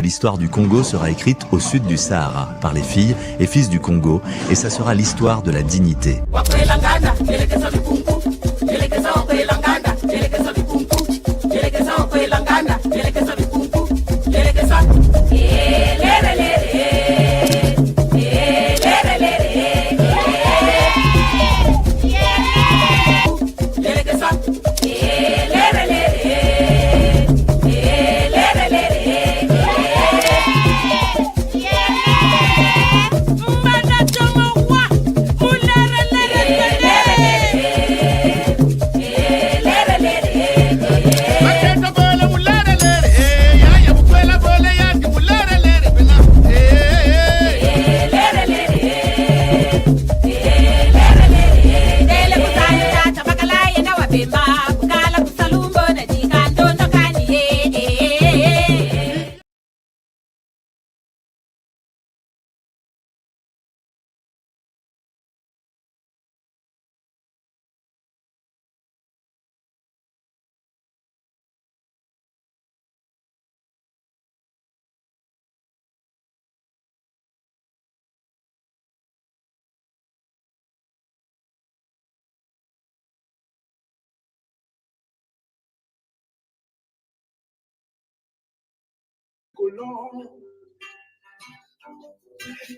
l'histoire du Congo sera écrite au sud du Sahara, par les filles et fils du Congo, et ça sera l'histoire de la dignité.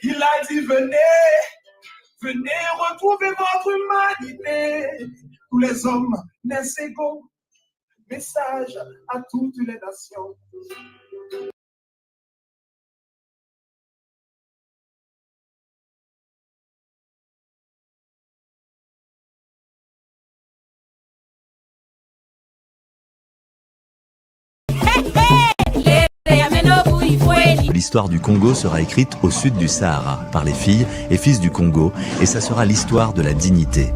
Il a dit venez, venez retrouver votre humanité. Tous les hommes naissent égaux. Message à toutes les nations. L'histoire du Congo sera écrite au sud du Sahara, par les filles et fils du Congo, et ça sera l'histoire de la dignité.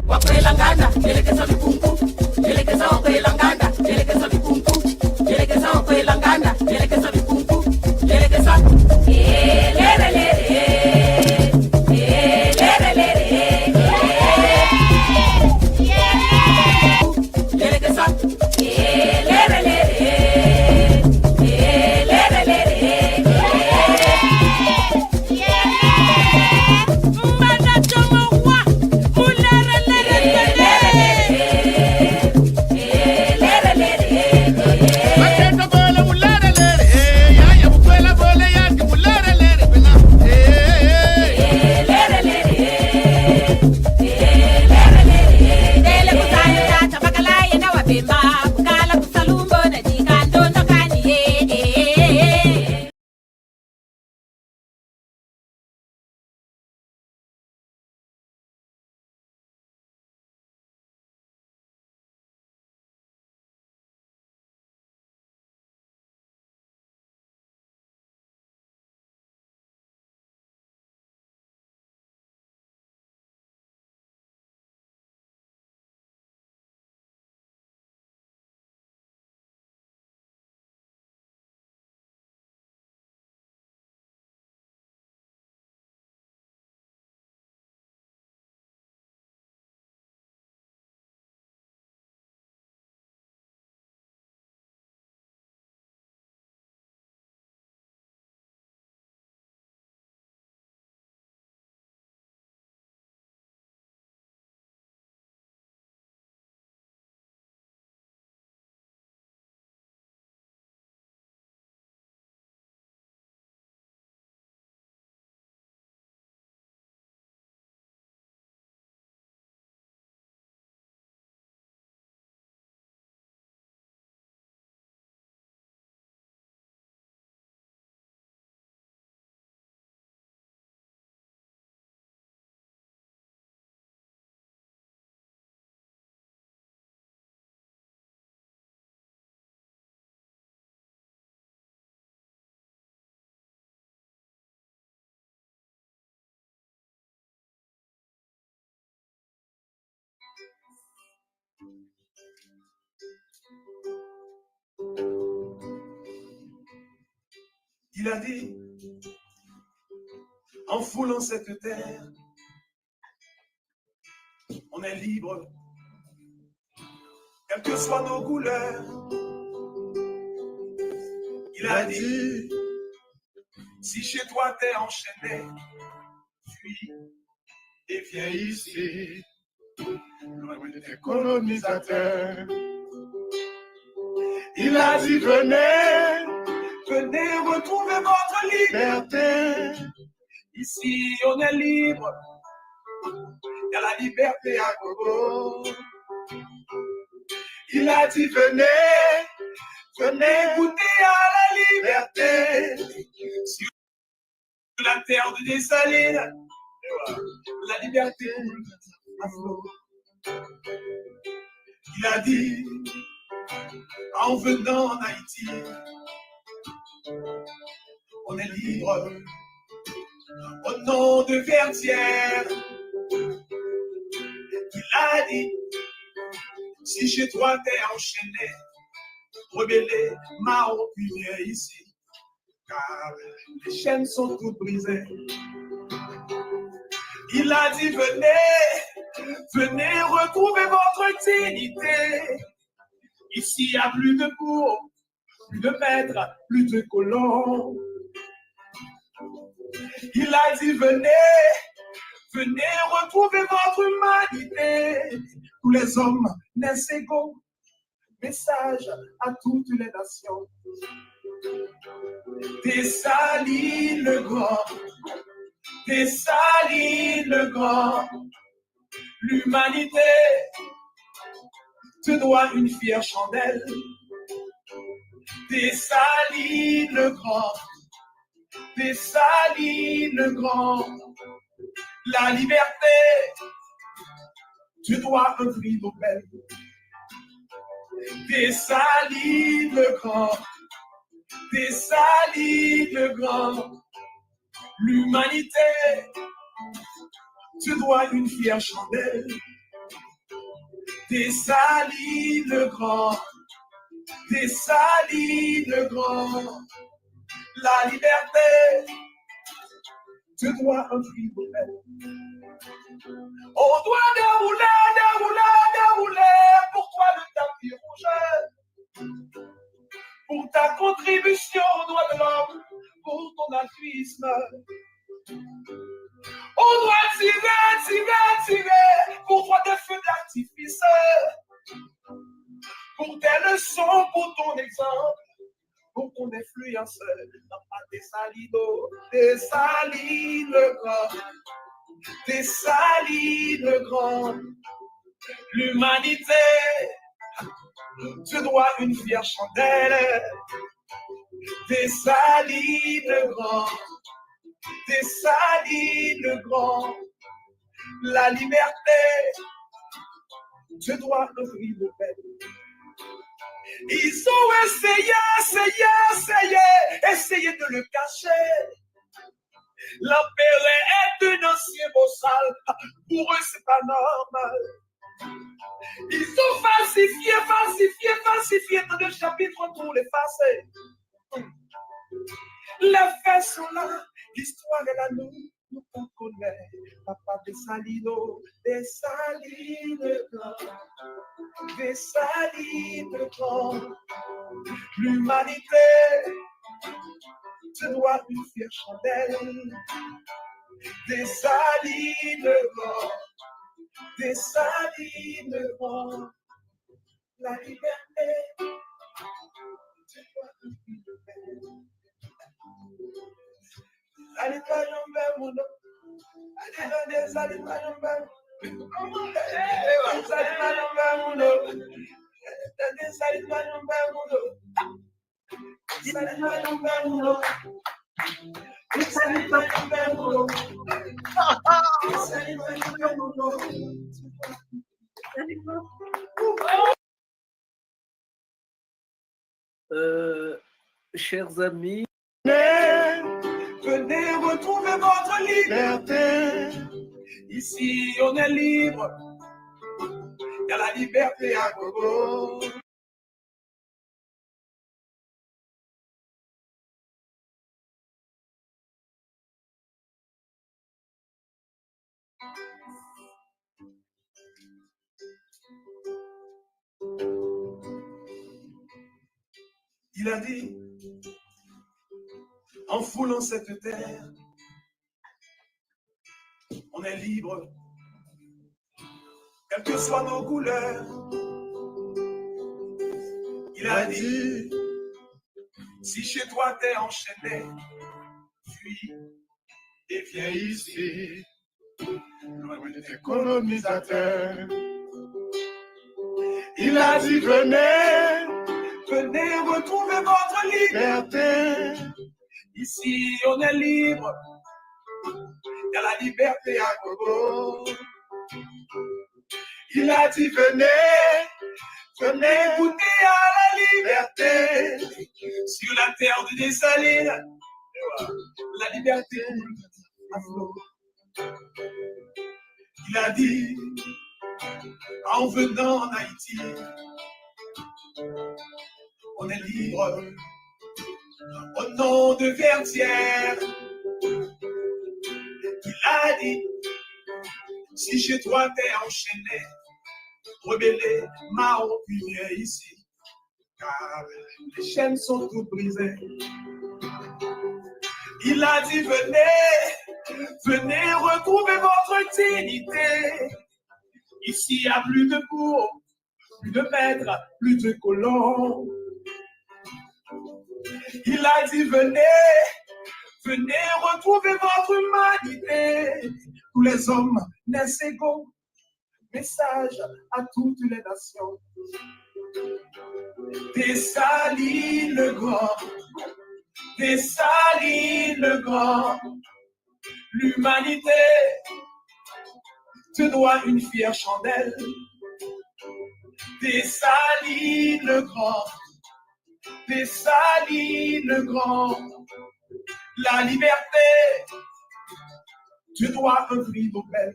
Il a dit, en foulant cette terre, on est libre, quelles que soient nos couleurs. Il a dit, Si chez toi t'es enchaîné, fuis et viens ici, loin des colonisateurs. Il a dit venez, venez retrouver votre liberté. Ici on est libre, il y a la liberté à gogo. Il a dit venez, venez goûter à la liberté. Sur la terre de Dessalines, la liberté à flot. Il a dit, en venant en Haïti, on est libre. Au nom de Verdière, il a dit, si chez toi t'es enchaîné, rebellé, marron, puis viens ici, car les chaînes sont toutes brisées. Il a dit, venez, venez retrouver votre dignité. Ici, il n'y a plus de bourg, plus de maîtres, plus de colons. Il a dit, venez, venez retrouver votre humanité. Tous les hommes naissent égaux. Message à toutes les nations. Dessalines le grand, Dessalines le grand. L'humanité te doit une fière chandelle. Dessalines le grand, Dessalines le grand. La liberté, tu dois un prix Nobel. Dessalines le grand, Dessalines le grand. L'humanité, tu dois une fière chandelle. Dessalines le grand, Dessalines le grand. La liberté, tu dois un prix Nobel. On doit dérouler, dérouler, dérouler pour toi le tapis rouge. Pour ta contribution aux droits de l'homme, pour ton altruisme. On doit tirer, tirer, tirer pour toi des feux d'artifice. Pour tes leçons, pour ton exemple. Pour ton influence, dans pas Dessalines, Dessalines le grand, Dessalines le grand. L'humanité, tu dois une fière chandelle. Dessalines le grand, Dessalines le grand. La liberté, tu dois un prix Nobel. Ils ont essayé, essayé, essayé, essayé de le cacher. L'empereur est un ancien bossal. Pour eux, c'est pas normal. Ils ont falsifié, falsifié, falsifié dans le chapitre pour l'effacer. Les faits sont là, l'histoire est là, nous on connaît. Papa Dessalines, Dessalines grand, Dessalines grand. L'humanité, tu dois une fière chandelle. Dessalines grand, Dessalines grand. La liberté, tu dois une fière chandelle. Allez, pas l'envers, mon nom. Allez, allez, pas l'envers. Allez, pas l'envers, mon nom. Allez, pas l'envers, mon nom. Allez, pas l'envers, mon nom. Allez, pas l'envers, mon nom. Allez, pas l'envers, mon nom. Chers amis, venez retrouver votre liberté. Ici, on est libre. Il y a la liberté à gogo. Il a dit, En foulant cette terre, on est libre, quelles que soient nos couleurs. Il a dit, si chez toi t'es enchaîné, fuis et viens ici, loin de tes colonisateurs. Il a dit, venez, venez retrouver votre liberté. Ici, on est libre, il y a la liberté à Congo. Il a dit, venez, venez goûter à la liberté. Sur la terre de Dessalines, la liberté à flot. Il a dit, en venant en Haïti, on est libre au nom de Verdière. Il a dit, si chez toi t'es enchaîné, rebellé, marron, puis viens ici, car les chaînes sont toutes brisées. Il a dit, venez, venez retrouver votre dignité. Ici, il n'y a plus de bourgs, plus de maîtres, plus de colons. Il a dit, venez, venez retrouver votre humanité. Tous les hommes naissent égaux. Message à toutes les nations. Dessalines le grand, Dessalines le grand. L'humanité te doit une fière chandelle. Dessalines le grand, Dessalines le grand. La liberté te doit un prix Nobel.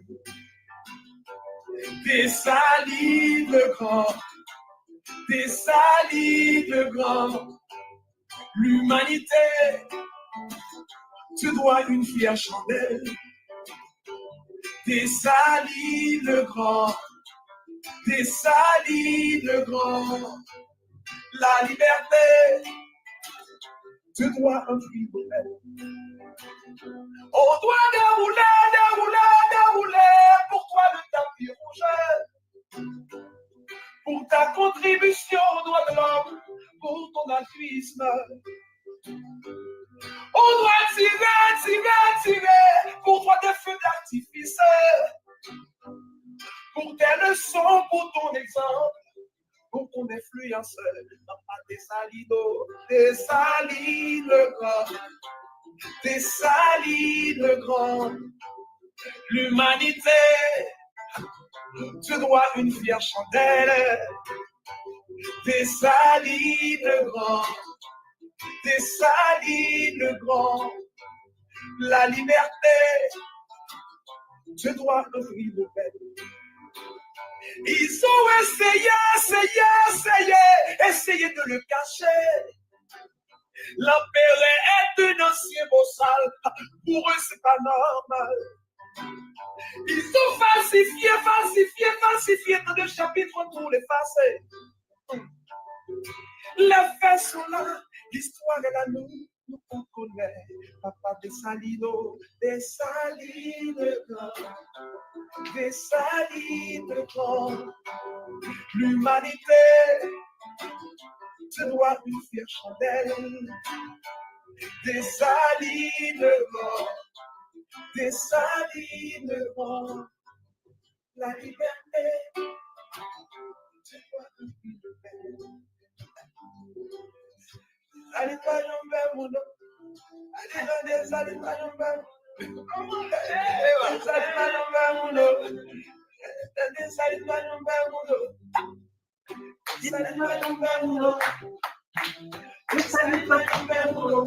Dessalines le grand, Dessalines le grand. L'humanité te doit une fière chandelle. Dessalines le grand, Dessalines le grand. La liberté te doit un prix Nobel. On doit dérouler, dérouler, dérouler pour toi le tapis rouge. Pour ta contribution aux droits de l'homme, pour ton altruisme. On doit tirer, tirer, tirer pour toi des feux d'artifice. Pour tes leçons, pour ton exemple, pour ton influence. Dessalines le grand, Dessalines le grand. L'humanité te doit une fière chandelle. Dessalines le grand, Dessalines le grand. La liberté te doit un prix Nobel. Ils ont essayé, essayé, essayé, essayé de le cacher. L'empéré est un ancien beau sale. Pour eux, c'est pas normal. Ils ont falsifié, falsifié, falsifié dans le chapitre pour l'effacer. Les faits sont là, l'histoire est là, nous on connaît. Papa Dessalines, Dessalines grand, Dessalines grand. L'humanité te doit une fière chandelle. Dessalines grand, Dessalines grand. La liberté te doit un prix Nobel. Allez, pas tomber, mon nom. Allez, allez, pas tomber. Allez, pas tomber, mon nom. Allez, pas tomber, mon nom. Allez, pas tomber, mon nom. Allez, pas tomber, mon nom.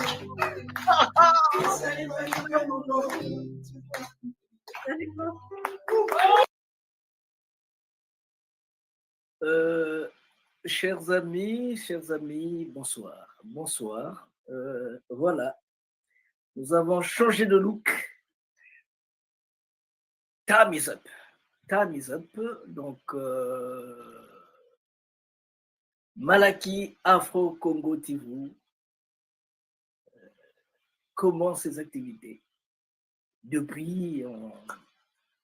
Allez, pas tomber, mon nom. Chers amis, bonsoir. Bonsoir. Voilà, nous avons changé de look. Time is up. Time is up. Donc, Malaki Afro Congo TV commence ses activités. Depuis,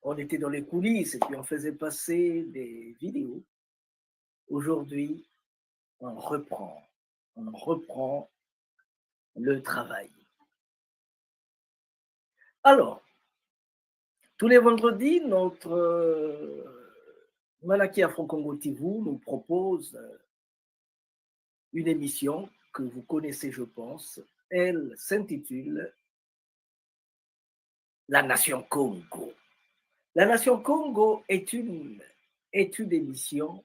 on était dans les coulisses et puis on faisait passer des vidéos. Aujourd'hui, on reprend le travail. Alors, tous les vendredis, notre Malachi Afro-Congo TV nous propose une émission que vous connaissez, je pense. Elle s'intitule La Nation Congo. La Nation Congo est une émission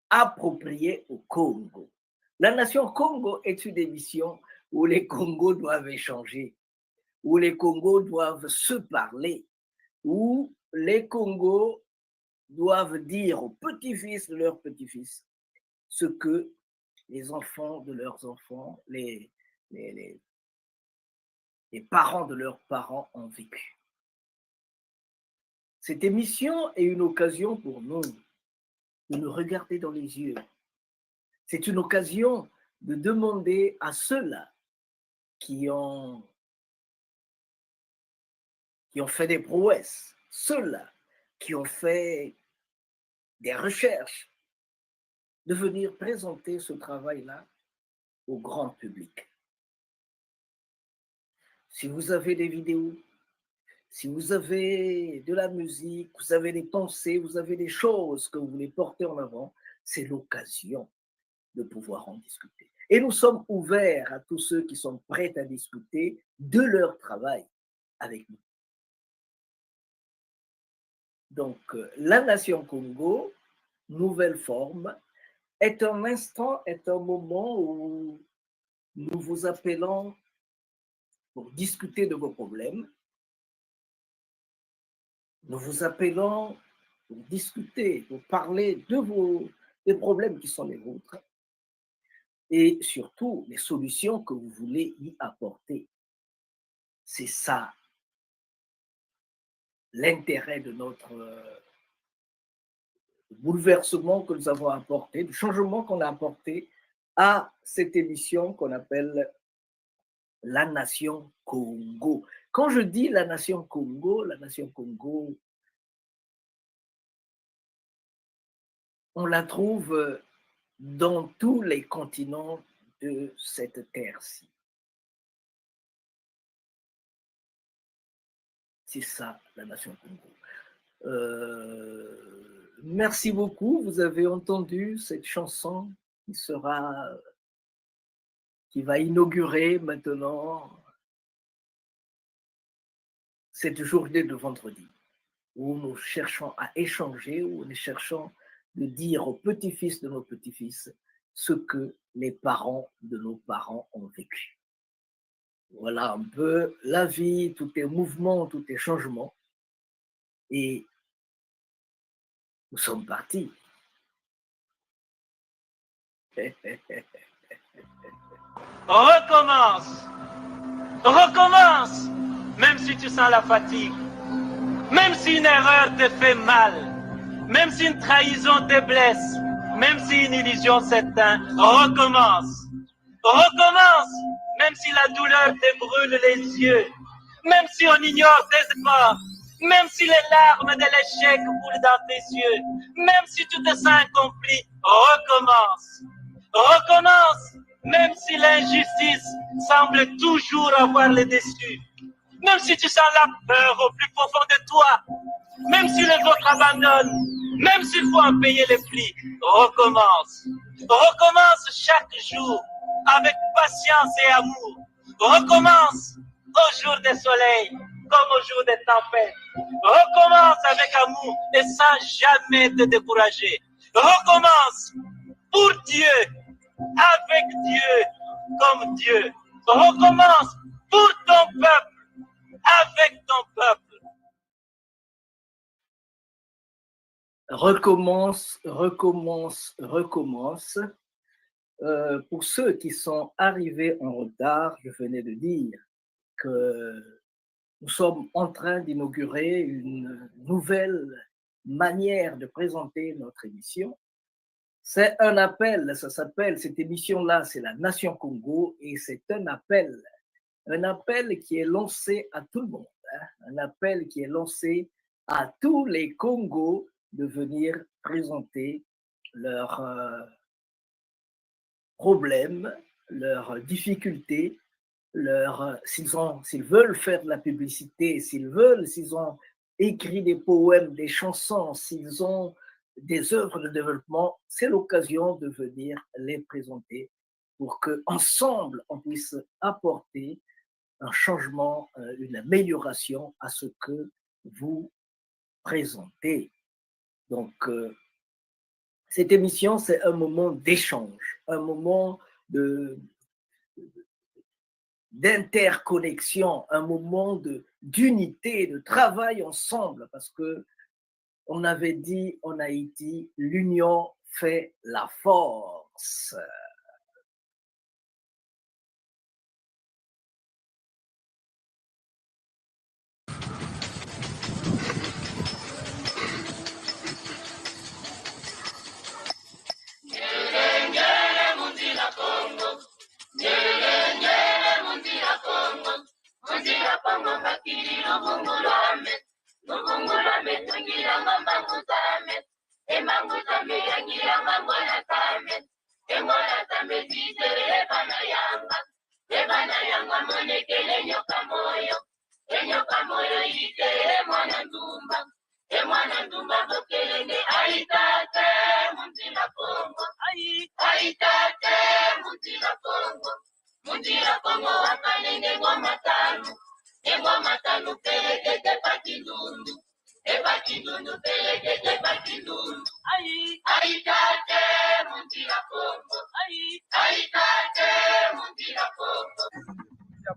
appropriée au Congo. La Nation Congo est une émission où les Congos doivent échanger, où les Congos doivent se parler, où les Congos doivent dire aux petits-fils de leurs petits-fils ce que les enfants de leurs enfants, les parents de leurs parents ont vécu. Cette émission est une occasion pour nous de nous regarder dans les yeux. C'est une occasion de demander à ceux-là qui ont fait des prouesses, ceux-là qui ont fait des recherches, de venir présenter ce travail-là au grand public. Si vous avez des vidéos, si vous avez de la musique, vous avez des pensées, vous avez des choses que vous voulez porter en avant, c'est l'occasion de pouvoir en discuter. Et nous sommes ouverts à tous ceux qui sont prêts à discuter de leur travail avec nous. Donc, la Nation Congo, nouvelle forme, est un instant, est un moment où nous vous appelons pour discuter de vos problèmes. Nous vous appelons pour discuter, pour parler des problèmes qui sont les vôtres et surtout les solutions que vous voulez y apporter. C'est ça l'intérêt de notre bouleversement que nous avons apporté, du changement qu'on a apporté à cette émission qu'on appelle la Nation Congo. Quand je dis la Nation Congo, on la trouve dans tous les continents de cette terre-ci. C'est ça, la Nation Congo. Merci beaucoup. Vous avez entendu cette chanson qui va inaugurer maintenant cette journée de vendredi, où nous cherchons à échanger, où nous cherchons de dire aux petits-fils de nos petits-fils ce que les parents de nos parents ont vécu. Voilà un peu la vie, tout est mouvement, tout est changement. Et nous sommes partis. Recommence. Recommence. Même si tu sens la fatigue. Même si une erreur te fait mal. Même si une trahison te blesse. Même si une illusion s'éteint. Recommence. Recommence. Même si la douleur te brûle les yeux. Même si on ignore tes efforts. Même si les larmes de l'échec coulent dans tes yeux. Même si tu te sens incompris. Recommence. Recommence. Même si l'injustice semble toujours avoir le dessus. Même si tu sens la peur au plus profond de toi. Même si les autres abandonnent. Même s'il faut en payer les plis. Recommence. Recommence chaque jour avec patience et amour. Recommence au jour des soleils comme au jour des tempêtes. Recommence avec amour et sans jamais te décourager. Recommence pour Dieu, avec Dieu, comme Dieu. Recommence pour ton peuple, avec ton peuple. Recommence, recommence, recommence. Pour ceux qui sont arrivés en retard, je venais de dire que nous sommes en train d'inaugurer une nouvelle manière de présenter notre émission. C'est un appel, ça s'appelle, cette émission-là, c'est la Nation Congo et c'est un appel un appel qui est lancé à tout le monde, hein, un appel qui est lancé à tous les Congos de venir présenter leurs problèmes, leurs difficultés, s'ils veulent faire de la publicité, s'ils ont écrit des poèmes, des chansons, s'ils ont des œuvres de développement, c'est l'occasion de venir les présenter pour qu'ensemble, on puisse apporter un changement, une amélioration à ce que vous présentez. Donc, cette émission, c'est un moment d'échange, un moment d'interconnexion, un moment d'unité, de travail ensemble, parce que on avait dit en Haïti, l'union fait la force.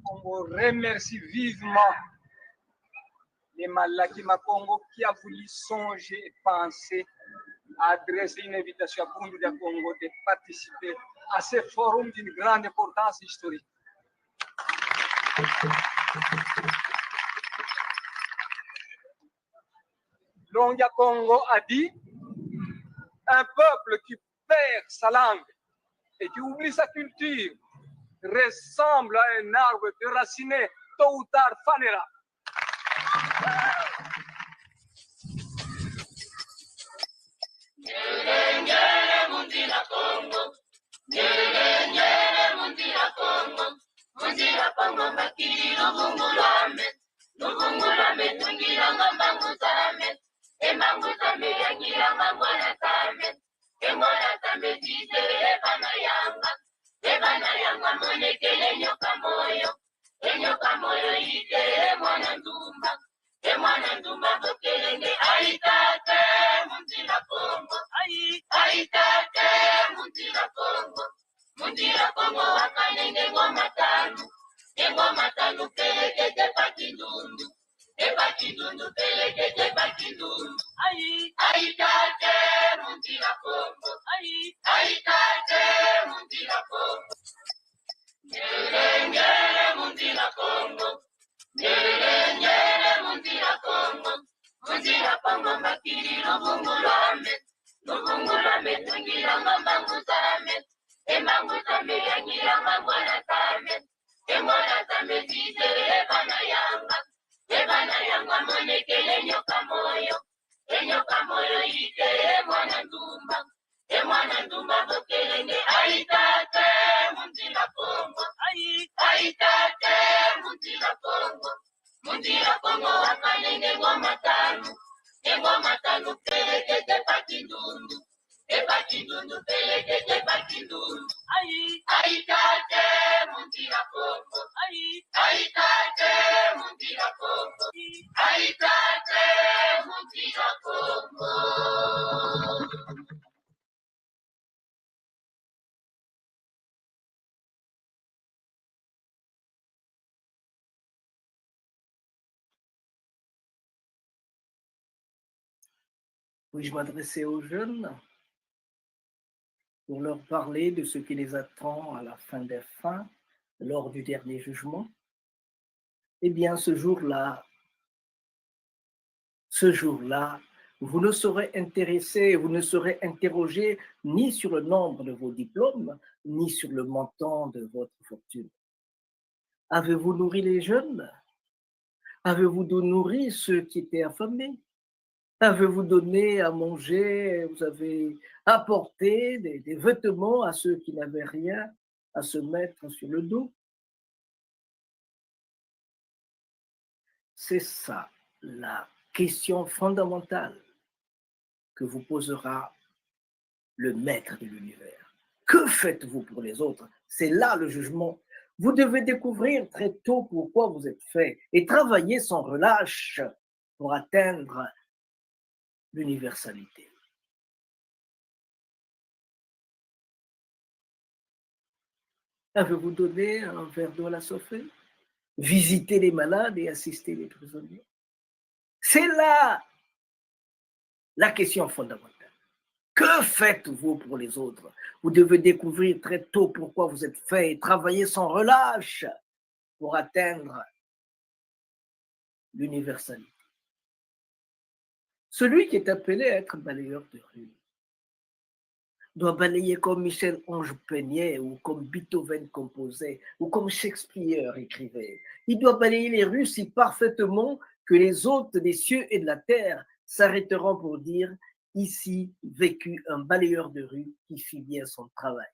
Congo remercie vivement les Malaki Makongo qui a voulu songer et penser à adresser une invitation à Bundu Congo de participer à ce forum d'une grande importance historique. Longia Congo a dit un peuple qui perd sa langue et qui oublie sa culture ressemble à un arbre déraciné, tôt ou tard fanera. Puis-je m'adresser aux jeunes pour leur parler de ce qui les attend à la fin des fins, lors du dernier jugement? Eh bien, ce jour-là, vous ne serez intéressé, vous ne serez interrogé ni sur le nombre de vos diplômes, ni sur le montant de votre fortune. Avez-vous nourri les jeunes? Avez-vous nourri ceux qui étaient affamés? Avez-vous donné à manger? Vous avez apporté des vêtements à ceux qui n'avaient rien à se mettre sur le dos? C'est ça la question fondamentale que vous posera le maître de l'univers. Que faites-vous pour les autres? C'est là le jugement. Vous devez découvrir très tôt pourquoi vous êtes fait et travailler sans relâche pour atteindre l'universalité. Avez-vous donné un verre d'eau à la Sophie? Visiter les malades et assister les prisonniers? C'est là la question fondamentale. Que faites-vous pour les autres? Vous devez découvrir très tôt pourquoi vous êtes fait et travailler sans relâche pour atteindre l'universalité. Celui qui est appelé à être balayeur de rue doit balayer comme Michel-Ange peignait ou comme Beethoven composait ou comme Shakespeare écrivait. Il doit balayer les rues si parfaitement que les hôtes des cieux et de la terre s'arrêteront pour dire « Ici vécut un balayeur de rue qui fit bien son travail ».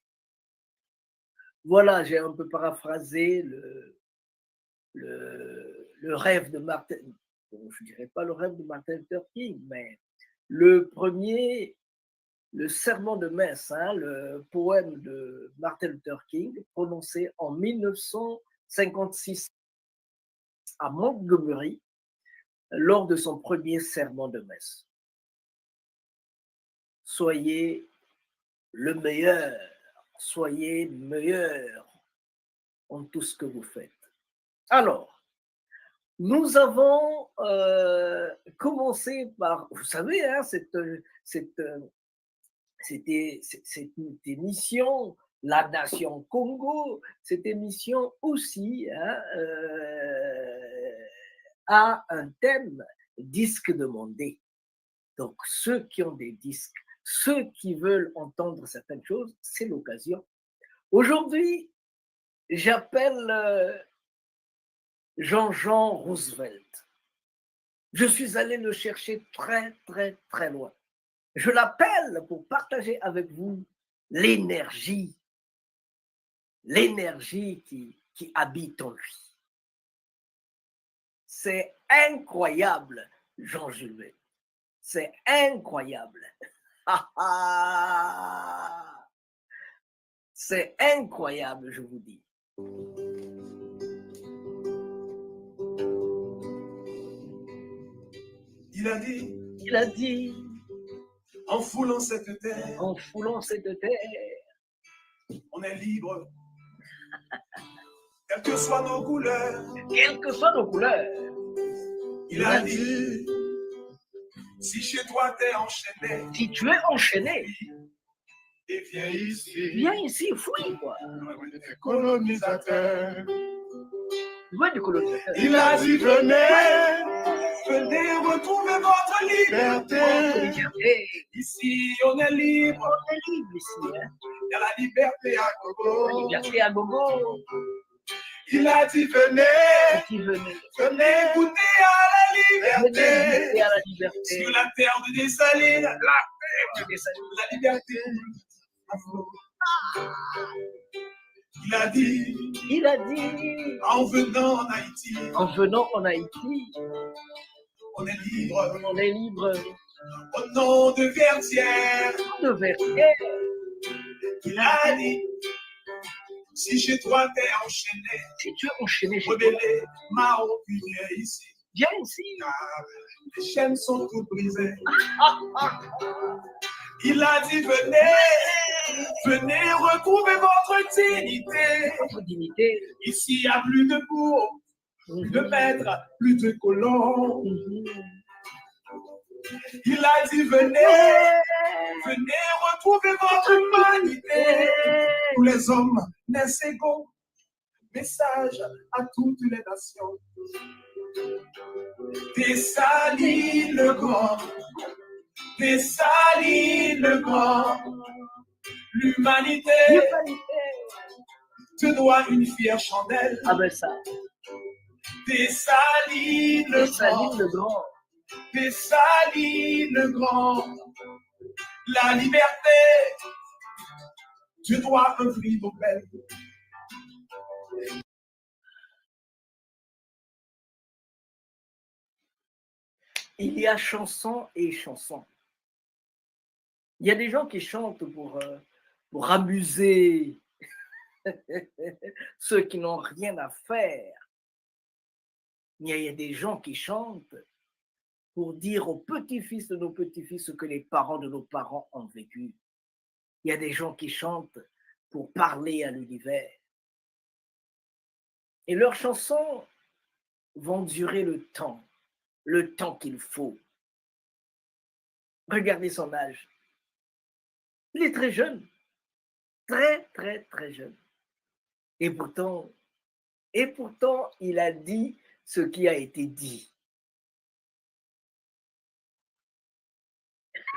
Voilà, j'ai un peu paraphrasé le rêve de Martin, bon, je ne dirais pas le rêve de Martin Luther King, mais le sermon de messe, le poème de Martin Luther King, prononcé en 1956 à Montgomery, lors de son premier sermon de messe. Soyez le meilleur, soyez meilleur en tout ce que vous faites. Alors, nous avons commencé par, vous savez, cette émission, La Nation Congo, cette émission aussi a un thème, disque demandé. Donc, ceux qui ont des disques, ceux qui veulent entendre certaines choses, c'est l'occasion. Aujourd'hui, j'appelle Jean-Jean Roosevelt. Je suis allé le chercher très, très, très loin. Je l'appelle pour partager avec vous l'énergie qui habite en lui. C'est incroyable, Jean Jules. C'est incroyable. C'est incroyable, je vous dis. Il a dit, en foulant cette terre, on est libre, quelles que soient nos couleurs. Il a dit, si chez toi t'es enchaîné, si tu es enchaîné, et viens ici, fouille quoi. Colonisateur. Loin du colonisateur. Il a dit, venez retrouver votre liberté. Ici, on est libre. On est libre ici. Il y a la liberté à gogo. La liberté à gogo. Il a dit, venez goûter à la liberté. Sur la terre de Dessalines. La liberté. Il a dit, en venant en Haïti, on est libre. Au nom de Verdière, il a dit, si chez toi t'es enchaîné, rebellé, Mao, puis viens ici. Car les chaînes sont toutes brisées. Il a dit, venez retrouver votre dignité. Ici, il n'y a plus de bourgs, plus de maîtres, plus de colons. Il a dit, venez retrouver votre humanité. Tous les hommes naissent égaux. Message à toutes les nations. Dessalines le Grand. Dessalines le Grand. L'humanité te dois une fière chandelle. Ah ben ça. Dessalines le Saline grand, le Grand. Dessalines le grand, la liberté, tu dois un prix Nobel. Il y a chanson et chanson. Il y a des gens qui chantent pour amuser ceux qui n'ont rien à faire. Mais il y a des gens qui chantent pour dire aux petits-fils de nos petits-fils ce que les parents de nos parents ont vécu. Il y a des gens qui chantent pour parler à l'univers. Et leurs chansons vont durer le temps qu'il faut. Regardez son âge. Il est très jeune, très, très, très jeune. Et pourtant, il a dit ce qui a été dit.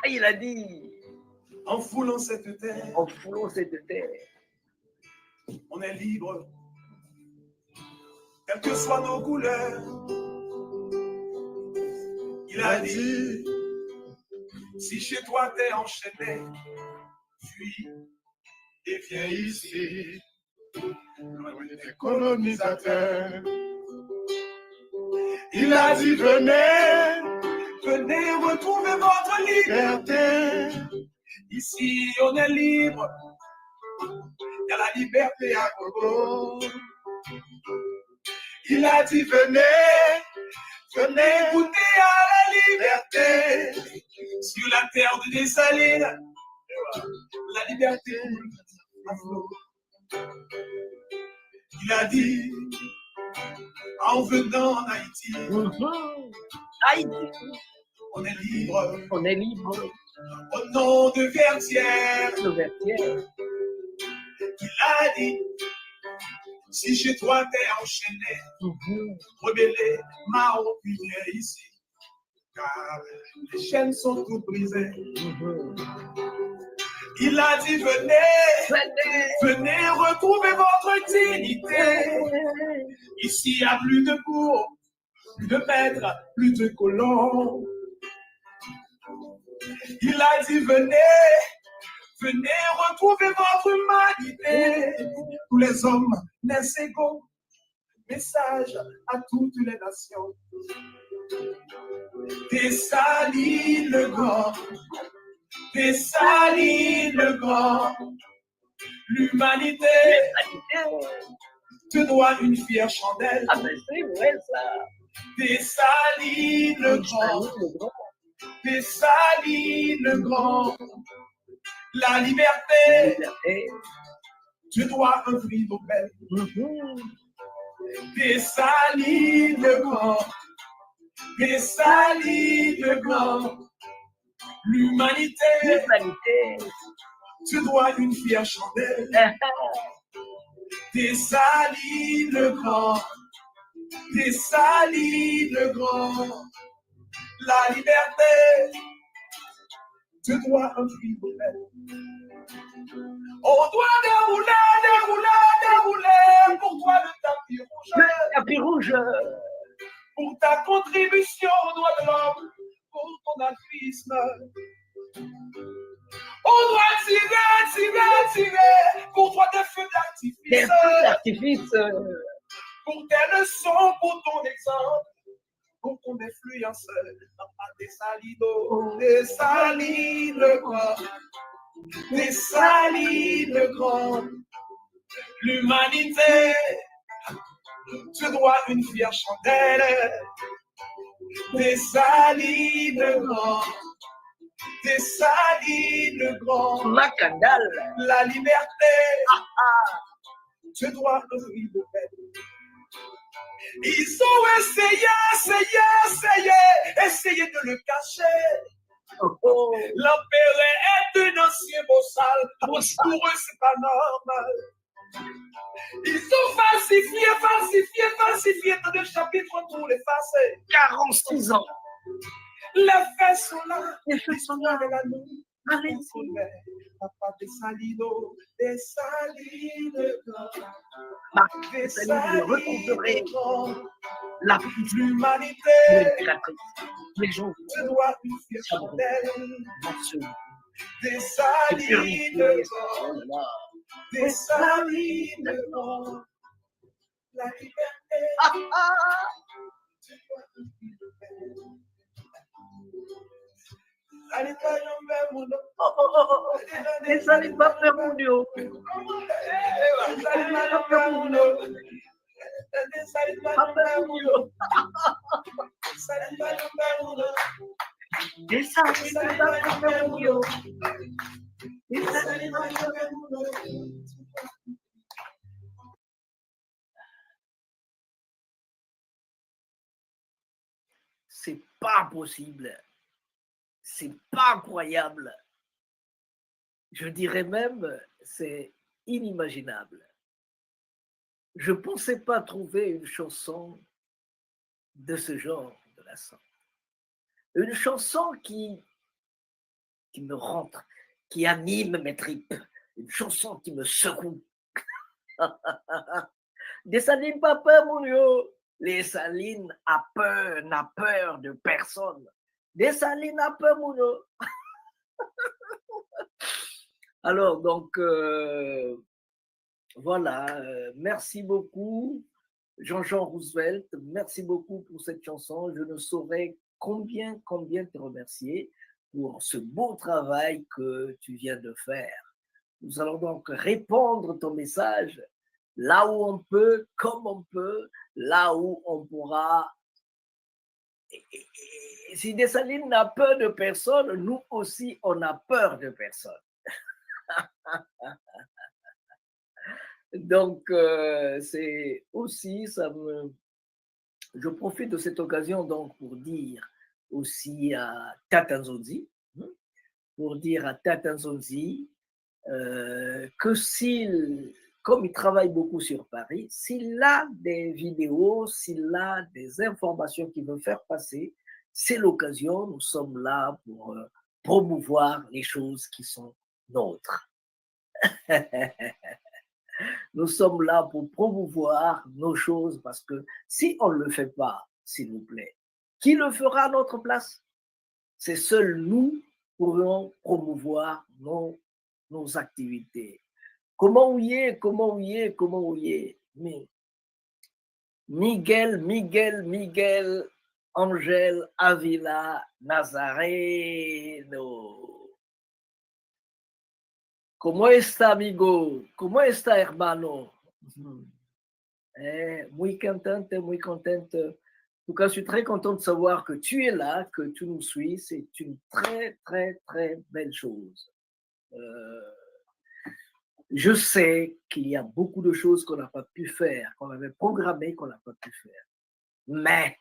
Il a dit, En foulant cette terre, en foulant cette terre, on est libre, quelles que soient nos couleurs. Il a dit, si chez toi t'es enchaîné, fuis et viens ici, loin des colonisateurs. Il a dit, venez, venez retrouver votre liberté. Ici, on est libre. Il y a la liberté à Congo. Il a dit, venez, venez goûter à la liberté. Sur la terre de Dessalines, la liberté à flot. Il a dit, en venant en Haïti, Haïti, on est libre. on est libre, Au nom de Vertière, le Vertière. il a dit, si chez toi t'es enchaîné, rebellé, marron, puis viens ici, car les chaînes sont toutes brisées. Il a dit, venez, venez retrouver votre dignité. Ici, il n'y a plus de bourg, plus de maîtres, plus de colons. Il a dit, venez, venez retrouver votre humanité. Tous les hommes naissent égaux. Message à toutes les nations. Dessalines le grand, Dessalines le grand. L'humanité te doit une fière chandelle. Ah ben c'est vrai ça. Dessalines le grand, Dessalines le grand. La liberté, tu dois un prix Nobel. Dessalines le grand, Dessalines le grand. L'humanité, tu dois une fière chandelle. Dessalines le grand, Dessalines le grand. La liberté, tu dois un prix Nobel. On doit dérouler, dérouler, dérouler pour toi le tapis rouge. Le tapis rouge. Pour ta contribution aux droits de l'homme, pour ton altruisme. On doit tirer, tirer, tirer pour toi des feux Des d'artifice. feux d'artifice. Pour tes leçons, pour ton exemple, pour ton influence. Dessalines, Dessalines le grand, Dessalines le grand. L'humanité, tu dois une fière chandelle. Dessalines le grand, Dessalines le grand. Macandal. La liberté, tu dois un prix Nobel. Ils ont essayé, essayé, essayé, essayé de le cacher. L'empereur est un ancien bossal. Pour eux, c'est pas normal. Ils ont falsifié, falsifié, falsifié dans le chapitre pour l'effacer. 46 ans. Les faits sont là. Les faits sont là de la nuit. Allez-y. Papa Dessalino, Dessalines, Dessalines, je retrouverai la puissance l'humanité, de l'impératrice. Les gens je dois une fille s'abreuver fidèle. absolument. Dessalines, Oh là là. Dessalines, la liberté, tu dois une fille fidèle. Allez, pas tomber, mon homme. Dessalines va faire mon Dieu. Dessalines va faire mon homme. Dessalines va faire mon homme. Dessalines va faire mon homme. Dessalines va faire mon Dieu. Dessalines va faire mon homme. C'est pas possible. C'est pas croyable. Je dirais même, c'est inimaginable. Je ne pensais pas trouver une chanson de ce genre de la sorte. Une chanson qui me rentre, qui anime mes tripes. Une chanson qui me secoue. Dessalines pas peur, mon Dieu. Dessalines n'a peur de personne. Dessalines a peur, mon Dieu. Alors, donc, voilà. Merci beaucoup, Jean-Jean Roosevelt. Merci beaucoup pour cette chanson. Je ne saurais combien te remercier pour ce beau travail que tu viens de faire. Nous allons donc répondre ton message là où on peut, comme on peut, là où on pourra. Et si Dessalines n'a peur de personne, nous aussi, on a peur de personne. Donc, c'est aussi, je profite de cette occasion donc pour dire aussi à Tata Nzonzi, que comme il travaille beaucoup sur Paris, s'il a des vidéos, s'il a des informations qu'il veut faire passer, c'est l'occasion, nous sommes là pour promouvoir les choses qui sont nôtres. Nous sommes là pour promouvoir nos choses parce que si on ne le fait pas, s'il vous plaît, qui le fera à notre place? C'est seuls nous pourrons promouvoir nos activités. Comment ouiller? Mais Miguel Angel Avila Nazareno. ¿Cómo está, amigo? ¿Cómo está, hermano? Muy contente. En tout cas, je suis très content de savoir que tu es là, que tu nous suis. C'est une très, très, très belle chose. Je sais qu'il y a beaucoup de choses qu'on n'a pas pu faire, qu'on avait programmées, qu'on n'a pas pu faire. Mais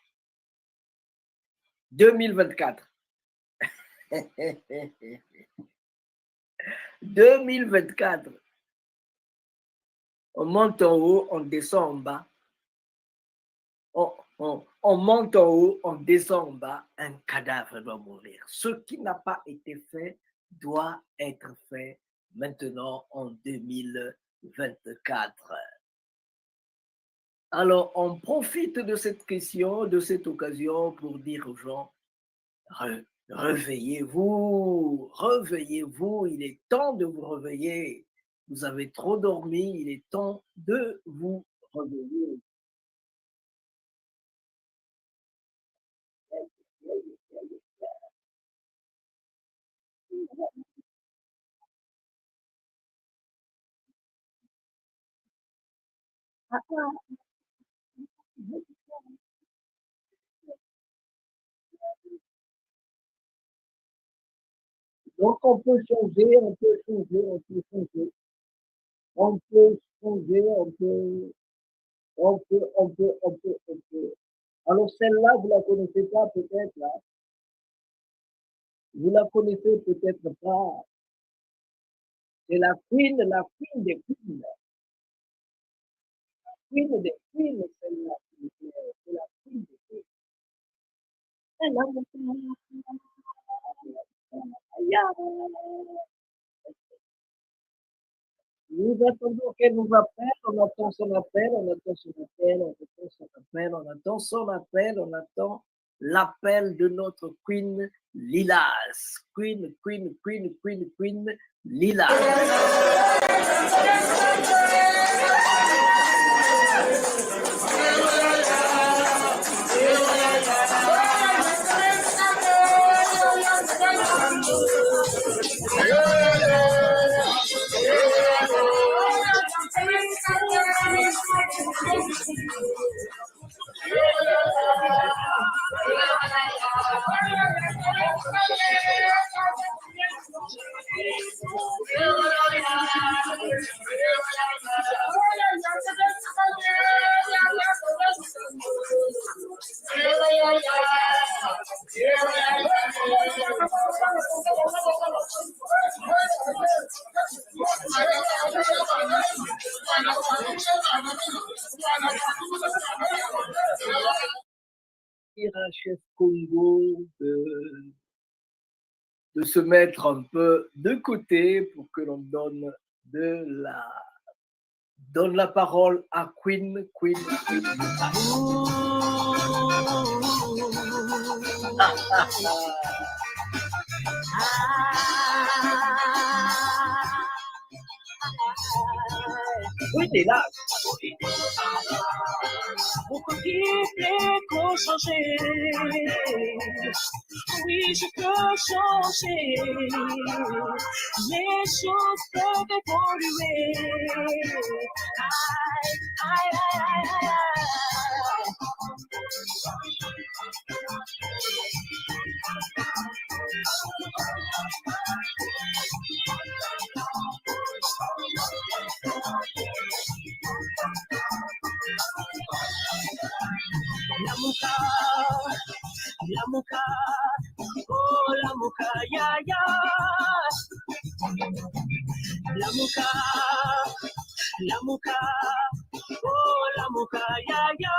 2024, 2024, on monte en haut, on descend en bas. On monte en haut, on descend en bas, un cadavre doit mourir. Ce qui n'a pas été fait doit être fait maintenant en 2024. Alors, on profite de cette question, de cette occasion pour dire aux gens, réveillez-vous, il est temps de vous réveiller. Vous avez trop dormi, il est temps de vous réveiller. Donc, on peut changer. Alors, celle-là, vous la connaissez pas peut-être, là. Vous la connaissez peut-être pas. C'est la queen des queens. Queen des queens, celle-là. C'est la queen des queens. Nous attendons qu'elle nous appelle, on attend son appel, on attend son appel, on attend son appel, on attend son appel, on attend l'appel de notre Queen Lilas. Queen Lilas. À Chef Congo de se mettre un peu de côté pour que l'on donne la parole à Queen. Oui, t'es là. Beaucoup qui peut changer. Oui, je peux changer. Les choses peuvent évoluer. Aïe, aïe, aïe, aïe, aïe. Lamuka, oh lamuka, ya ya. Lamuka, oh lamuka, ya ya.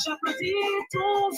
J'applaudis ton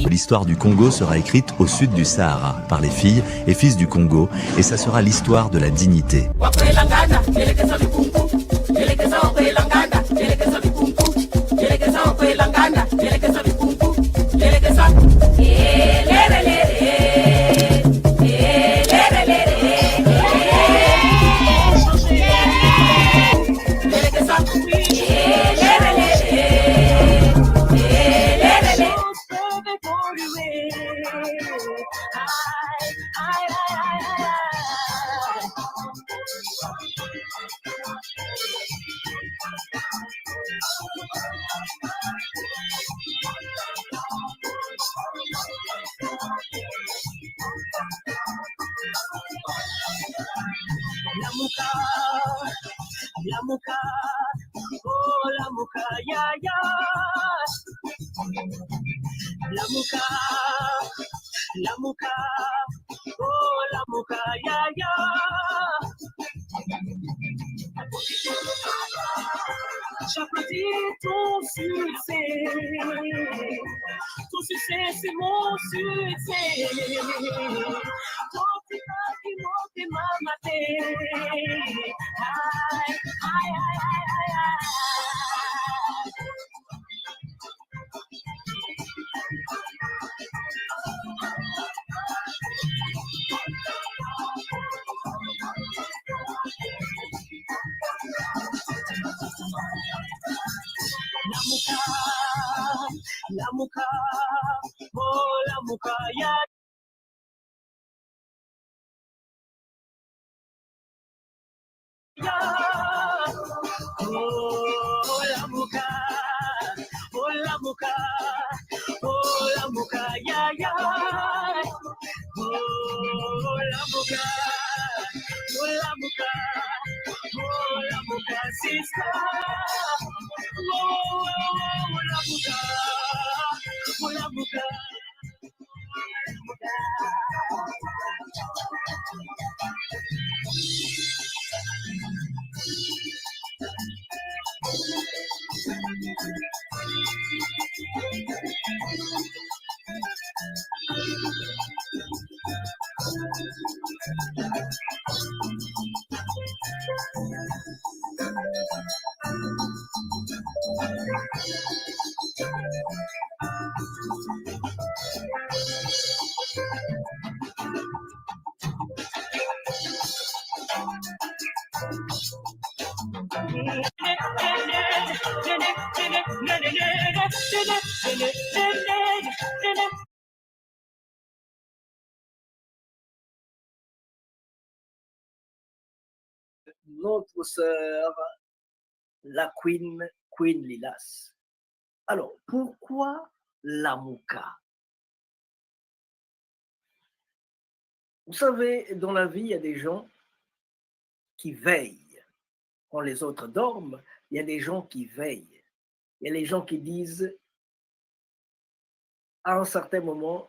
L'histoire du Congo sera écrite au sud du Sahara par les filles et fils du Congo, et ça sera l'histoire de la dignité. Lamuka, oh Lamuka, ya ya. Lamuka, Lamuka, oh Lamuka, ya ya. J'applaudis ton succès c'est mon succès. Ton petit qui monte ma matin. Aïe, aïe, aïe, aïe, aïe. Lamuka, oh Lamuka, ya. Oh Lamuka, oh Lamuka, oh Lamuka, ya ya. Oh Lamuka, oh Lamuka, oh Lamuka, sister. Oh Lamuka, oh Lamuka. Notre sœur, la Queen Lilas. Alors, pourquoi Lamuka? Vous savez, dans la vie, il y a des gens qui veillent. Quand les autres dorment, il y a des gens qui veillent. Il y a les gens qui disent, à un certain moment,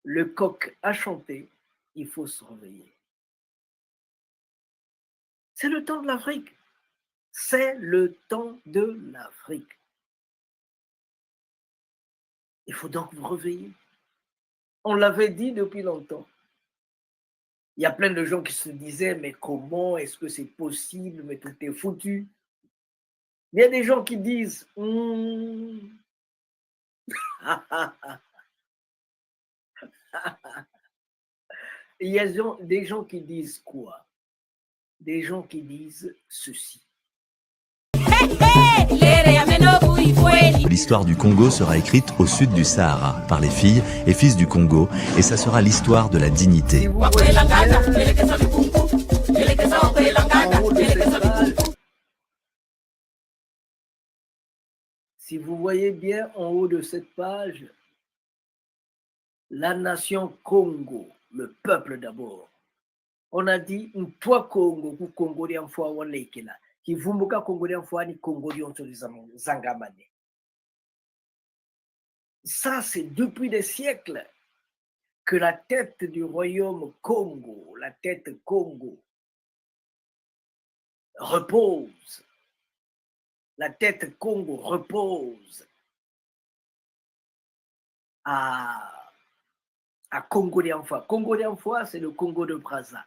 le coq a chanté, il faut se réveiller. C'est le temps de l'Afrique. C'est le temps de l'Afrique. Il faut donc vous réveiller. On l'avait dit depuis longtemps. Il y a plein de gens qui se disaient, mais comment est-ce que c'est possible, mais tout est foutu. Il y a des gens qui disent, il y a des gens qui disent quoi? Des gens qui disent ceci. L'histoire du Congo sera écrite au sud du Sahara par les filles et fils du Congo et ça sera l'histoire de la dignité. Si vous voyez bien en haut de cette page, la nation Congo, le peuple d'abord. On a dit toi Congo, ku Congo di amfwa wanekela. Ki vumbuka Congo di amfwa ni Congo di onto zangamane. Ça, c'est depuis des siècles que la tête du royaume Congo, la tête Congo, repose. La tête Congo repose à Congo d'Enfoi. Congo d'Enfoi, c'est le Congo de Brazza.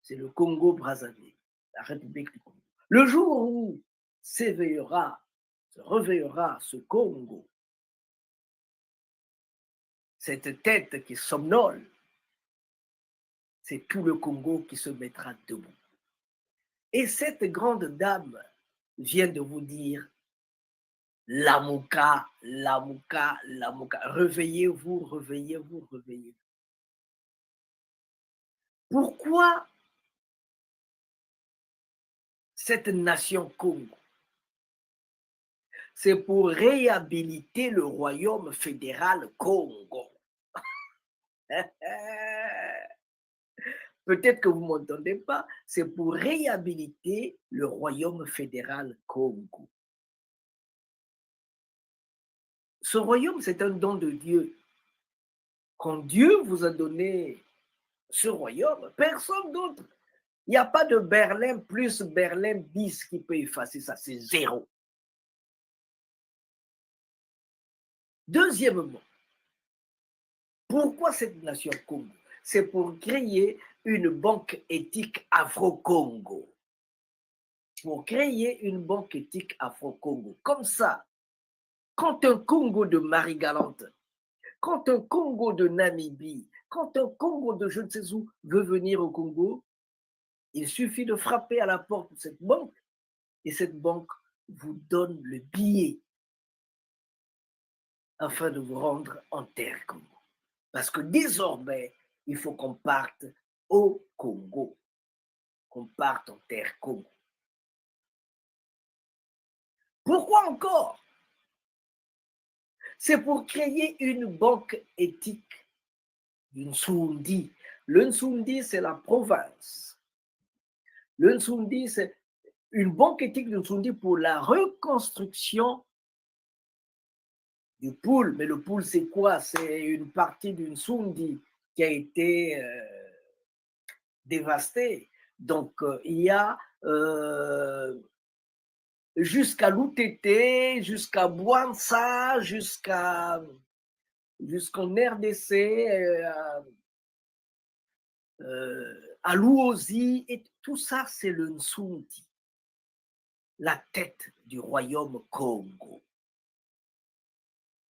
C'est le Congo-Brazzaville, la République du Congo. Le jour où se réveillera ce Congo, cette tête qui somnole, c'est tout le Congo qui se mettra debout. Et cette grande dame vient de vous dire Lamuka, Lamuka, Lamuka. Réveillez-vous, réveillez-vous, réveillez-vous. Pourquoi cette nation Congo? C'est pour réhabiliter le royaume fédéral Congo. peut-être que vous ne m'entendez pas, c'est pour réhabiliter le royaume fédéral Congo. Ce royaume, c'est un don de Dieu. Quand Dieu vous a donné ce royaume, personne d'autre. Il n'y a pas de Berlin plus Berlin bis qui peut effacer ça, c'est zéro. Deuxièmement, pourquoi cette nation Congo? C'est pour créer une banque éthique Afro-Congo. Pour créer une banque éthique Afro-Congo. Comme ça, quand un Congo de Marie-Galante, quand un Congo de Namibie, quand un Congo de je ne sais où veut venir au Congo, il suffit de frapper à la porte de cette banque et cette banque vous donne le billet afin de vous rendre en terre Congo. Parce que désormais, il faut qu'on parte au Congo, qu'on parte en terre Congo. Pourquoi encore? C'est pour créer une banque éthique du Nsoundi. Le Nsoundi, c'est la province. Le Nsoundi, c'est une banque éthique du Nsoundi pour la reconstruction du Poul. Mais le Poul, c'est quoi? C'est une partie du Nsoundi qui a été dévastée. Donc, il y a jusqu'à l'UTT, jusqu'à Bouansa, jusqu'en RDC, à Luozi, et tout ça, c'est le Nsoundi, la tête du royaume Congo.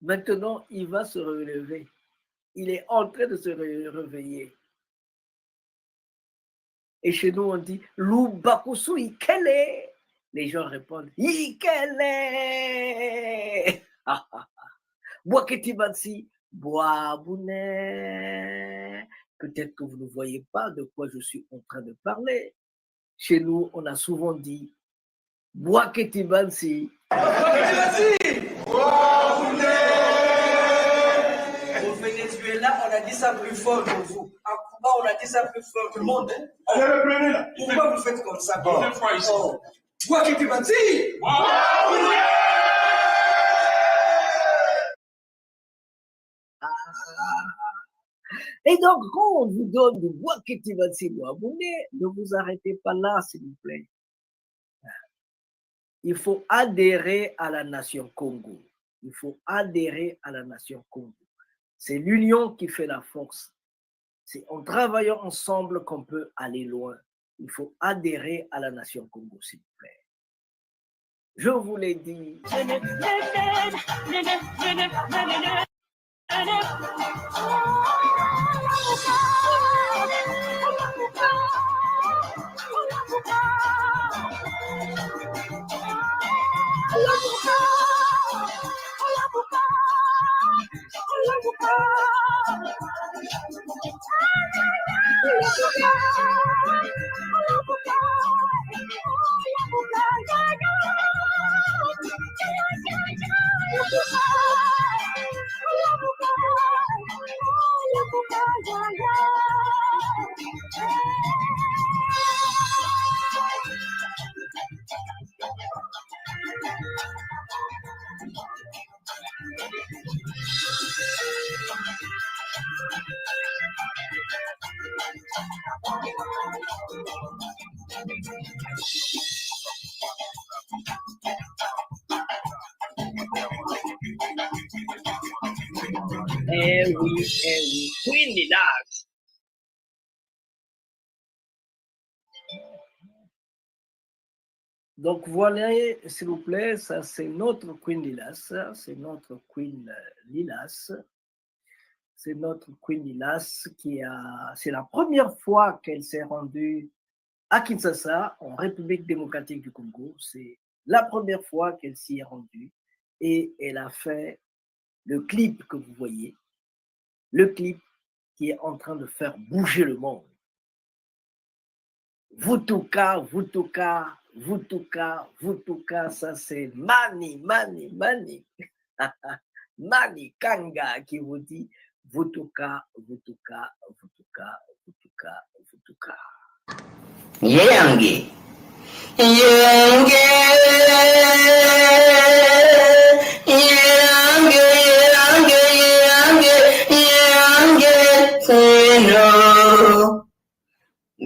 Maintenant, il va se relever. Il est en train de se réveiller. Et chez nous, on dit Lubakusu Ikele. Les gens répondent Ikele. Boaketibansi, Boabouné. Peut-être que vous ne voyez pas de quoi je suis en train de parler. Chez nous, on a souvent dit Boaketibansi. Au Venezuela, on a dit ça plus fort que vous. En Cuba, on a dit ça plus fort que tout le monde. Pourquoi vous faites comme ça? Boaketibansi. Et donc, quand on vous donne du Boaketibansi Boabouné, ne vous arrêtez pas là, s'il vous plaît. Il faut adhérer à la nation Congo. Il faut adhérer à la nation Congo. C'est l'union qui fait la force. C'est en travaillant ensemble qu'on peut aller loin. Il faut adhérer à la nation Congo, s'il vous plaît. Je vous l'ai dit. Eh oui, Queen Lilas. Donc voilà, s'il vous plaît, ça c'est notre Queen Lilas, c'est notre Queen Lilas. C'est notre Queen Lilas c'est la première fois qu'elle s'est rendue à Kinshasa, en République démocratique du Congo. C'est la première fois qu'elle s'y est rendue et elle a fait le clip que vous voyez, le clip qui est en train de faire bouger le monde. Vutuka, Vutuka, Vutuka, Vutuka, ça c'est Mani Kanga qui vous dit Vutuka, Vutuka, Vutuka, Vutuka, Vutuka. Yangi. Yangi. Yangi, yangi, yangi, yangi, sino.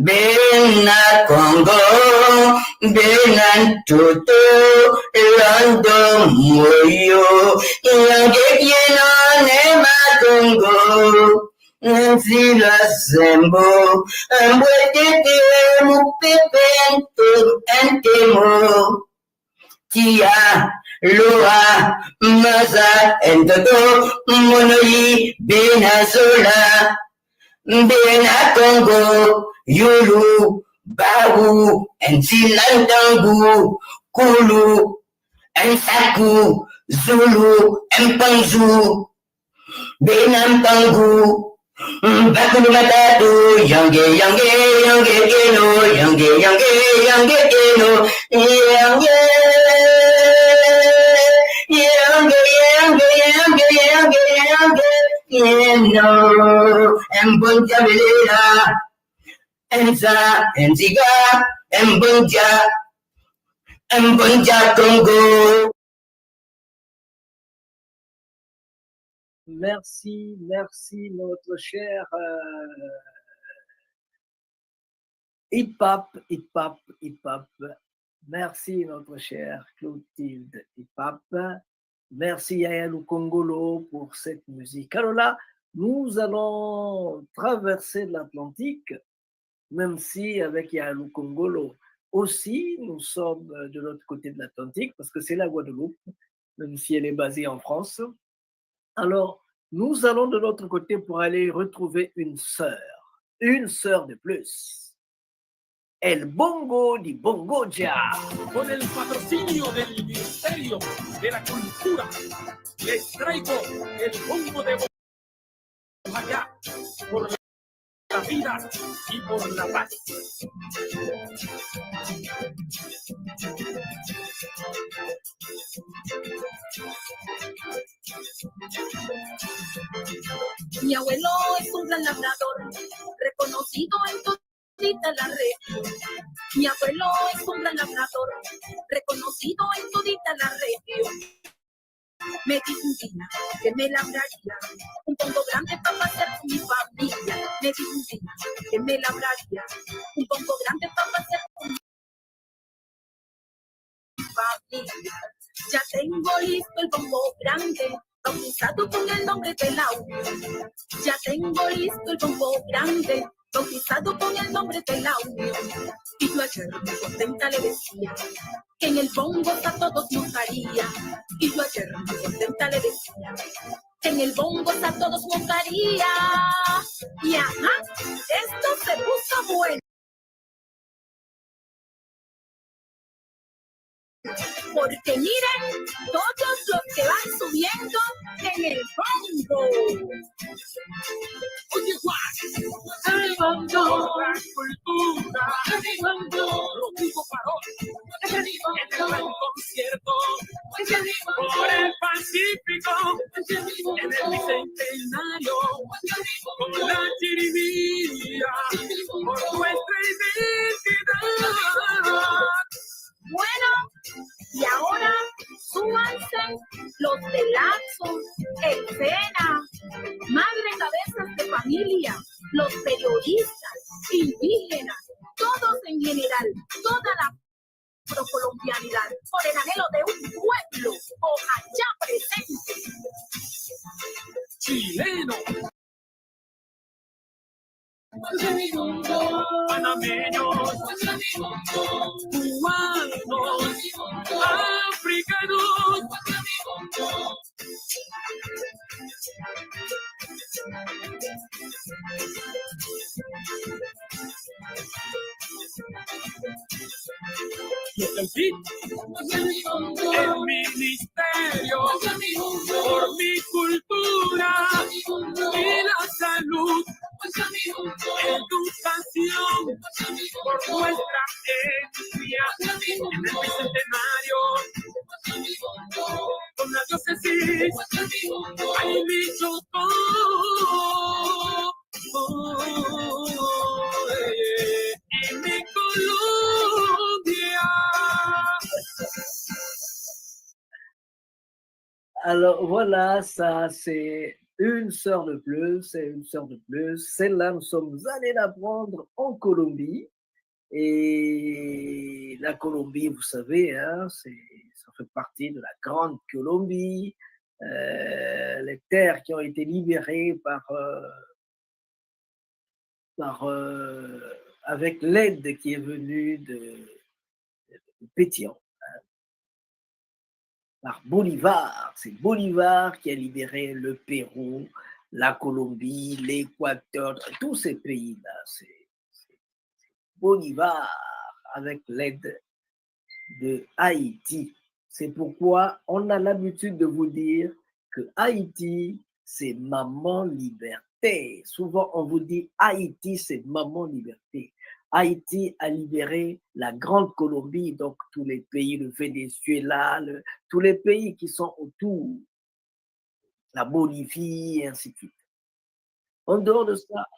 Bena Congo, Bena Tutu, Lando Moyo, Yangi Kieno Nema Congo, Nzila Sembo, Mbwetete Mupepento Entemo, Tia, Loa, Maza, Entoto, Monoyi, Benazola, Bena Congo, Yulu, Bawu, and Silandangu, Kulu, and Saku, Zulu, and Panzu, Benampangu, Bakulu Matatu, Yange, Yange, Yange, Geno, Yange, Yange, Yange, Geno, Yange, Yange, Yange, Yange, Yange, Yange, Geno, and Bunjabila, Enza, Enziga, and Bunja Congo. Merci, merci, notre cher Hip-Hop. Merci, notre cher Clotilde Hip-Hop. Merci, Yaya Lukongolo, pour cette musique. Alors là, nous allons traverser l'Atlantique, même si avec Yaya Lukongolo aussi, nous sommes de l'autre côté de l'Atlantique, parce que c'est la Guadeloupe, même si elle est basée en France. Alors, nous allons de l'autre côté pour aller retrouver une sœur de plus. El bongo di Bongoja. Con el patrocinio del Ministerio de la Cultura, les traigo el bongo de Bongoja por la vida y por la paz. Mi abuelo es un gran labrador, reconocido en todita la región. Mi abuelo es un gran labrador, reconocido en todita la región. Me dijo un día que me labraría un bongo grande para hacer con mi familia. Me dijo un día que me labraría un bongo grande para hacer con mi familia. Ya tengo listo el bongo grande, bautizado con el nombre de la Unión. Ya tengo listo el bongo grande, bautizado con el nombre de la Unión. Y yo ayer muy contenta le decía que en el bongo a todos nos haría. Y yo ayer muy contenta le decía que en el bongo a todos nos haría. Y ajá, esto se puso bueno. Porque miren todos los que van subiendo en el bongo. Oye, Juan, el bongo, la cultura, el bongo, Rodrigo Parón, en el gran concierto, por el Pacífico, en el Bicentenario, con la chirimía, por nuestra identidad. Bueno, y ahora súbanse los de Lazo, Escena, madre cabezas de familia, los periodistas, indígenas, todos en general, toda la procolombianidad, por el anhelo de un pueblo, ojalá presente. Chileno, panameños, cubanos, africanos. Y el ministerio por mi cultura y la salud, educación por nuestra etnia, en el Bicentenario, con la diócesis, hay mi chocón. Alors voilà, ça c'est une sœur de plus, c'est une sœur de plus. Celle-là, nous sommes allés la prendre en Colombie. Et la Colombie, vous savez, hein, ça fait partie de la Grande Colombie. Les terres qui ont été libérées avec l'aide qui est venue de Pétion, par Bolivar. C'est Bolivar qui a libéré le Pérou, la Colombie, l'Équateur, tous ces pays-là. C'est Bolivar avec l'aide de Haïti. C'est pourquoi on a l'habitude de vous dire que Haïti, c'est maman liberté. Souvent, on vous dit Haïti, c'est maman liberté. Haïti a libéré la Grande Colombie, donc tous les pays, le Venezuela, tous les pays qui sont autour, la Bolivie, et ainsi de suite. En dehors de ça,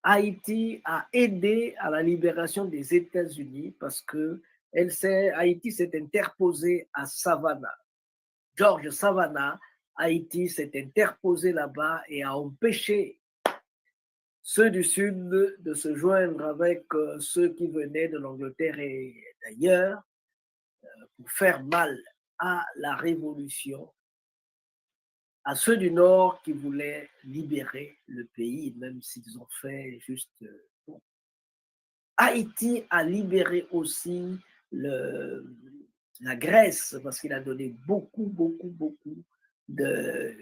Haïti a aidé à la libération des États-Unis parce que Haïti s'est interposé à Savannah. George Savannah, Haïti s'est interposé là-bas et a empêché ceux du Sud de se joindre avec ceux qui venaient de l'Angleterre et d'ailleurs pour faire mal à la révolution, à ceux du Nord qui voulaient libérer le pays, même s'ils ont fait juste... Bon. Haïti a libéré aussi la Grèce parce qu'il a donné beaucoup de...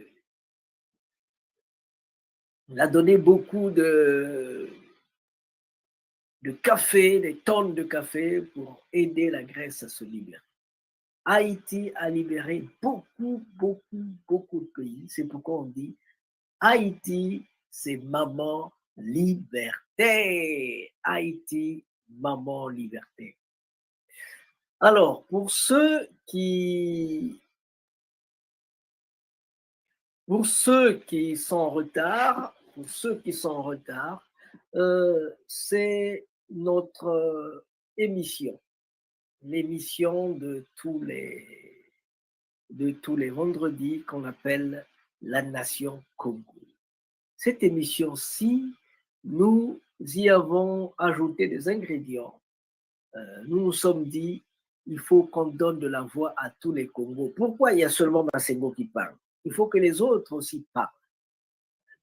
Il a donné beaucoup de café, des tonnes de café pour aider la Grèce à se libérer. Haïti a libéré beaucoup de pays. C'est pourquoi on dit Haïti, c'est maman liberté. Haïti, maman liberté. Alors, pour ceux qui sont en retard, c'est notre émission. L'émission de tous les vendredis qu'on appelle La Nation Congo. Cette émission-ci, nous y avons ajouté des ingrédients. Nous nous sommes dit, il faut qu'on donne de la voix à tous les Congos. Pourquoi il y a seulement Massengo qui parle? Il faut que les autres aussi parlent.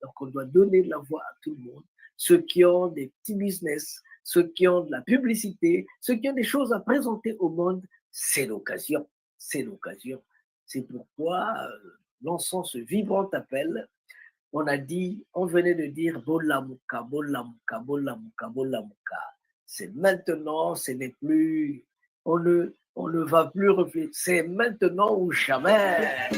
Donc on doit donner de la voix à tout le monde. Ceux qui ont des petits business, ceux qui ont de la publicité, ceux qui ont des choses à présenter au monde, c'est l'occasion. C'est l'occasion. C'est pourquoi, lançant ce vibrant appel, on venait de dire Bolamouka, Bolamouka, Bolamouka, Bolamouka. C'est maintenant, ce n'est plus, on ne va plus réfléchir. C'est maintenant ou jamais.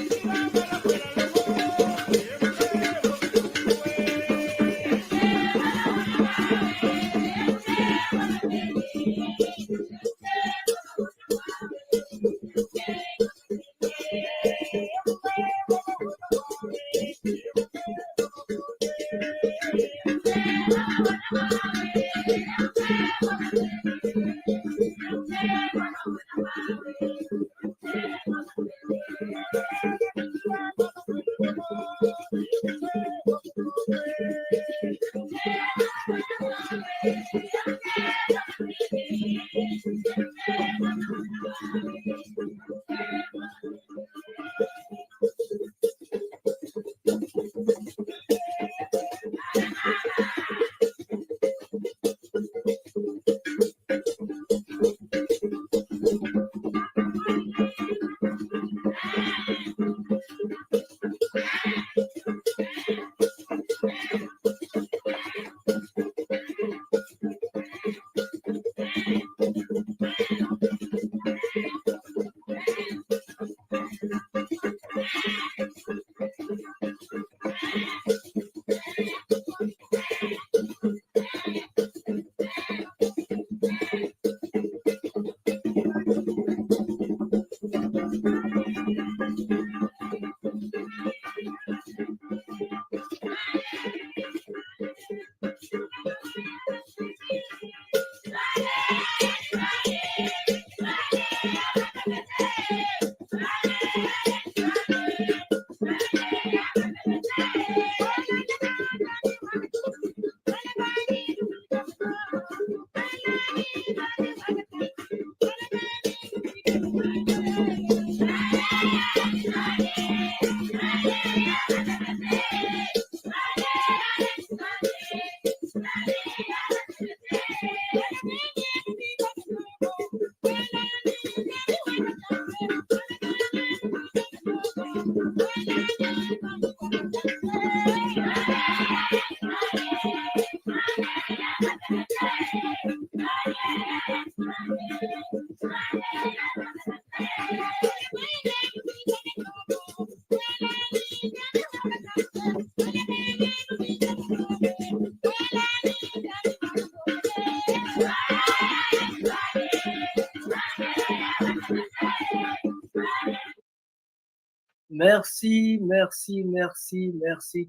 Merci,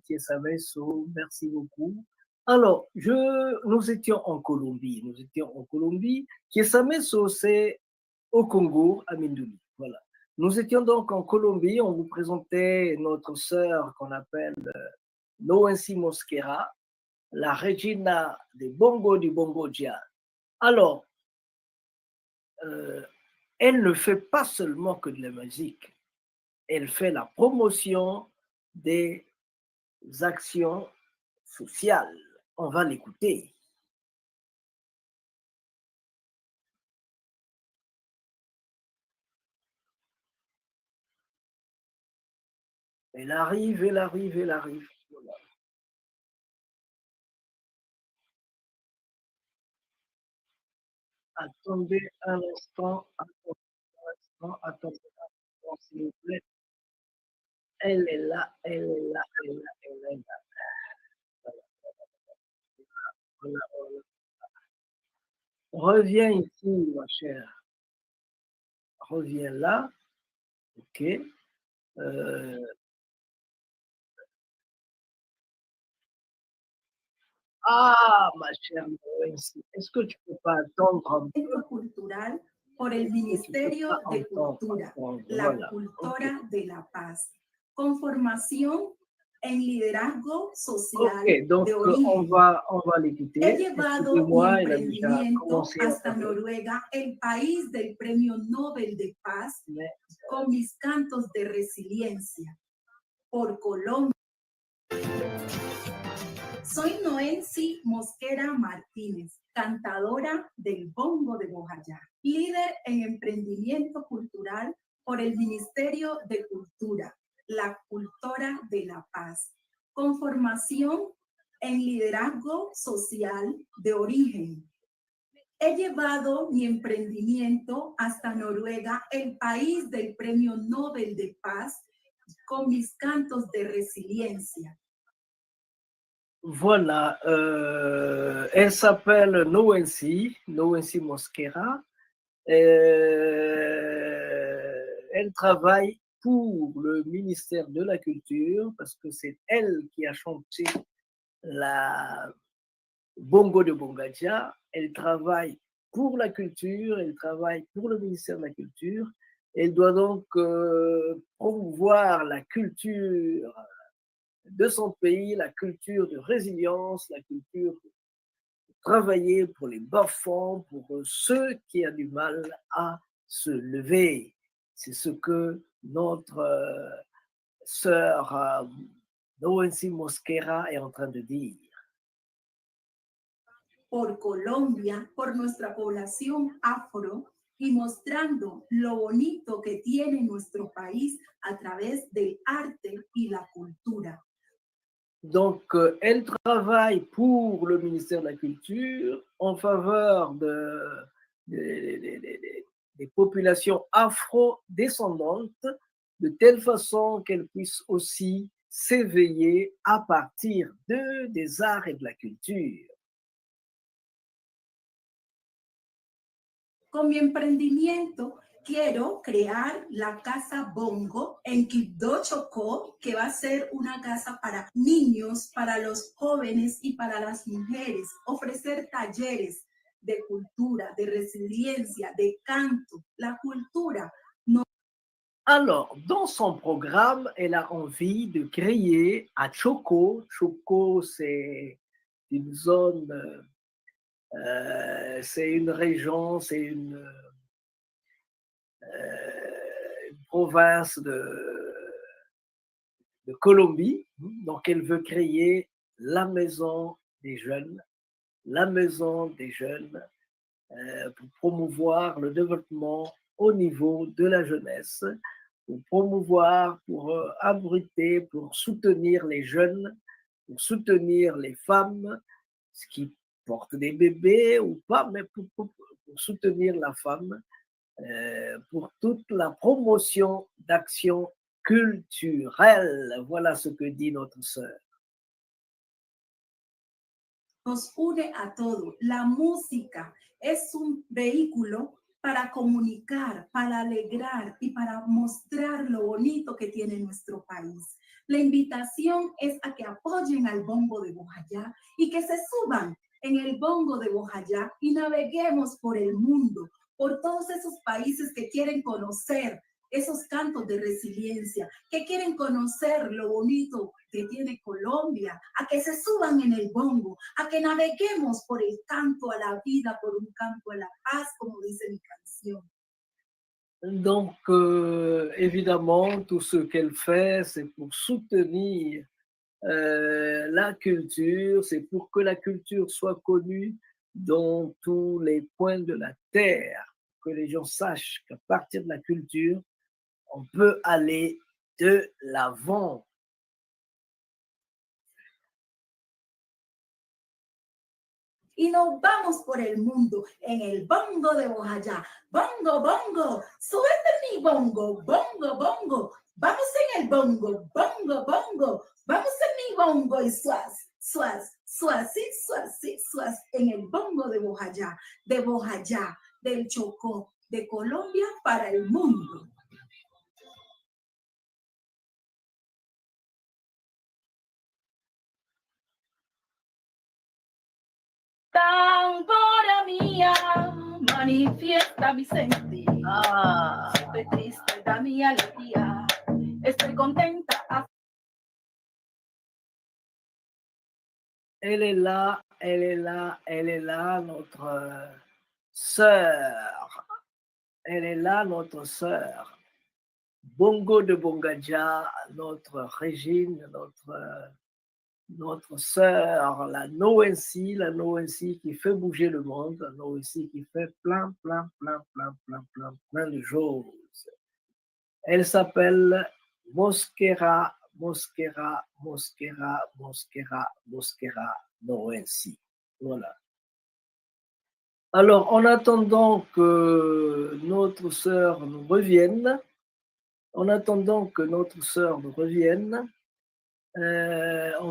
Kiesameso, merci beaucoup. Alors, nous étions en Colombie. Kiesameso, c'est au Congo, à Mindouli. Voilà. Nous étions donc en Colombie, on vous présentait notre sœur qu'on appelle Noensi Mosquera, la Regina des Bongo du Bongo Dia. Alors, elle ne fait pas seulement que de la musique, elle fait la promotion des actions sociales. On va l'écouter. Elle arrive. Voilà. Attendez un instant, s'il vous plaît. Elle est là. Voilà. Reviens ici, ma chère. Reviens là. OK. Ah, ma chère Noensi, est-ce que tu peux pas attendre un peu? Centro Cultural por el Ministerio de Cultura, la Voilà. Cultora de la Paz, con formación en liderazgo social Ok, donc de origen. on va l'écouter. He llevado mi Excusez-moi, elle a déjà emprendimiento commencé à hasta parler. Noruega, el país del Premio Nobel de Paz, Mais con mis cantos de resiliencia. Por Colombia. Soy Noensi Mosquera Martínez, cantadora del Bongo de Bojayá, líder en emprendimiento cultural por el Ministerio de Cultura, la Cultora de la Paz, con formación en liderazgo social de origen. He llevado mi emprendimiento hasta Noruega, el país del Premio Nobel de Paz, con mis cantos de resiliencia. voilà, elle s'appelle Noensi Mosquera. Elle travaille pour le ministère de la Culture parce que c'est elle qui a chanté la Bongo de Bongadja. Elle travaille pour la culture, elle travaille pour le ministère de la Culture. Elle doit donc promouvoir la culture de son pays, la culture de résilience, la culture de travailler pour les bas-fonds, pour ceux qui ont du mal à se lever. C'est ce que notre sœur Noensi Mosquera est en train de dire. Por Colombia, por nuestra población afro y mostrando lo bonito que tiene nuestro país a través del arte y la cultura. Donc, elle travaille pour le ministère de la Culture en faveur des populations afro-descendantes, de telle façon qu'elles puissent aussi s'éveiller à partir des arts et de la culture. Con mi emprendimiento quiero crear la Casa Bongo en Quibdó, Chocó, que va a ser una casa para niños, para los jóvenes y para las mujeres. Ofrecer talleres de cultura, de resiliencia, de canto. La cultura no. Alors, dans son programme, elle a envie de créer à Choco. Choco, c'est une zone, c'est une région, c'est une province de Colombie. Donc, elle veut créer la maison des jeunes pour promouvoir le développement au niveau de la jeunesse, pour promouvoir, pour abriter, pour soutenir les jeunes, pour soutenir les femmes, ce qui portent des bébés ou pas, mais pour soutenir la femme, pour toute la promotion d'actions culturelles. Voilà ce que dit notre sœur. Nos une a todos. La música es un vehículo para comunicar, para alegrar y para mostrar lo bonito que tiene nuestro país. La invitación es a que apoyen al Bongo de Bojayá y que se suban en el Bongo de Bojayá y naveguemos por el mundo, por todos esos países que quieren conocer esos cantos de resiliencia, que quieren conocer lo bonito que tiene Colombia, a que se suban en el bongo, a que naveguemos por el canto a la vida, por un canto a la paz, como dice mi canción. Donc, évidemment, tout ce qu'elle fait, c'est pour soutenir la culture, c'est pour que la culture soit connue dans tous les coins de la terre, que les gens sachent qu'à partir de la culture, on peut aller de l'avant. Y nos vamos por el mundo en el bongo de Bojayá. Bongo, bongo, suelta mi bongo, bongo, bongo. Vamos en el bongo, bongo, bongo. Vamos en mi bongo y suaz, suaz, suaz, suaz, suaz, en el bongo de Bojayá, del Chocó, de Colombia para el mundo. Tambora mía, manifiesta mi sentir. Estoy triste, da mi alegría. Estoy contenta. Elle est là, elle est là, elle est là, notre sœur. Elle est là, notre sœur. Bongo de Bongadja, notre Régine, notre sœur, la Noensi qui fait bouger le monde, la Noensi qui fait plein de choses. Elle s'appelle Mosquera Noensi. Voilà. Alors, en attendant que notre sœur nous revienne, on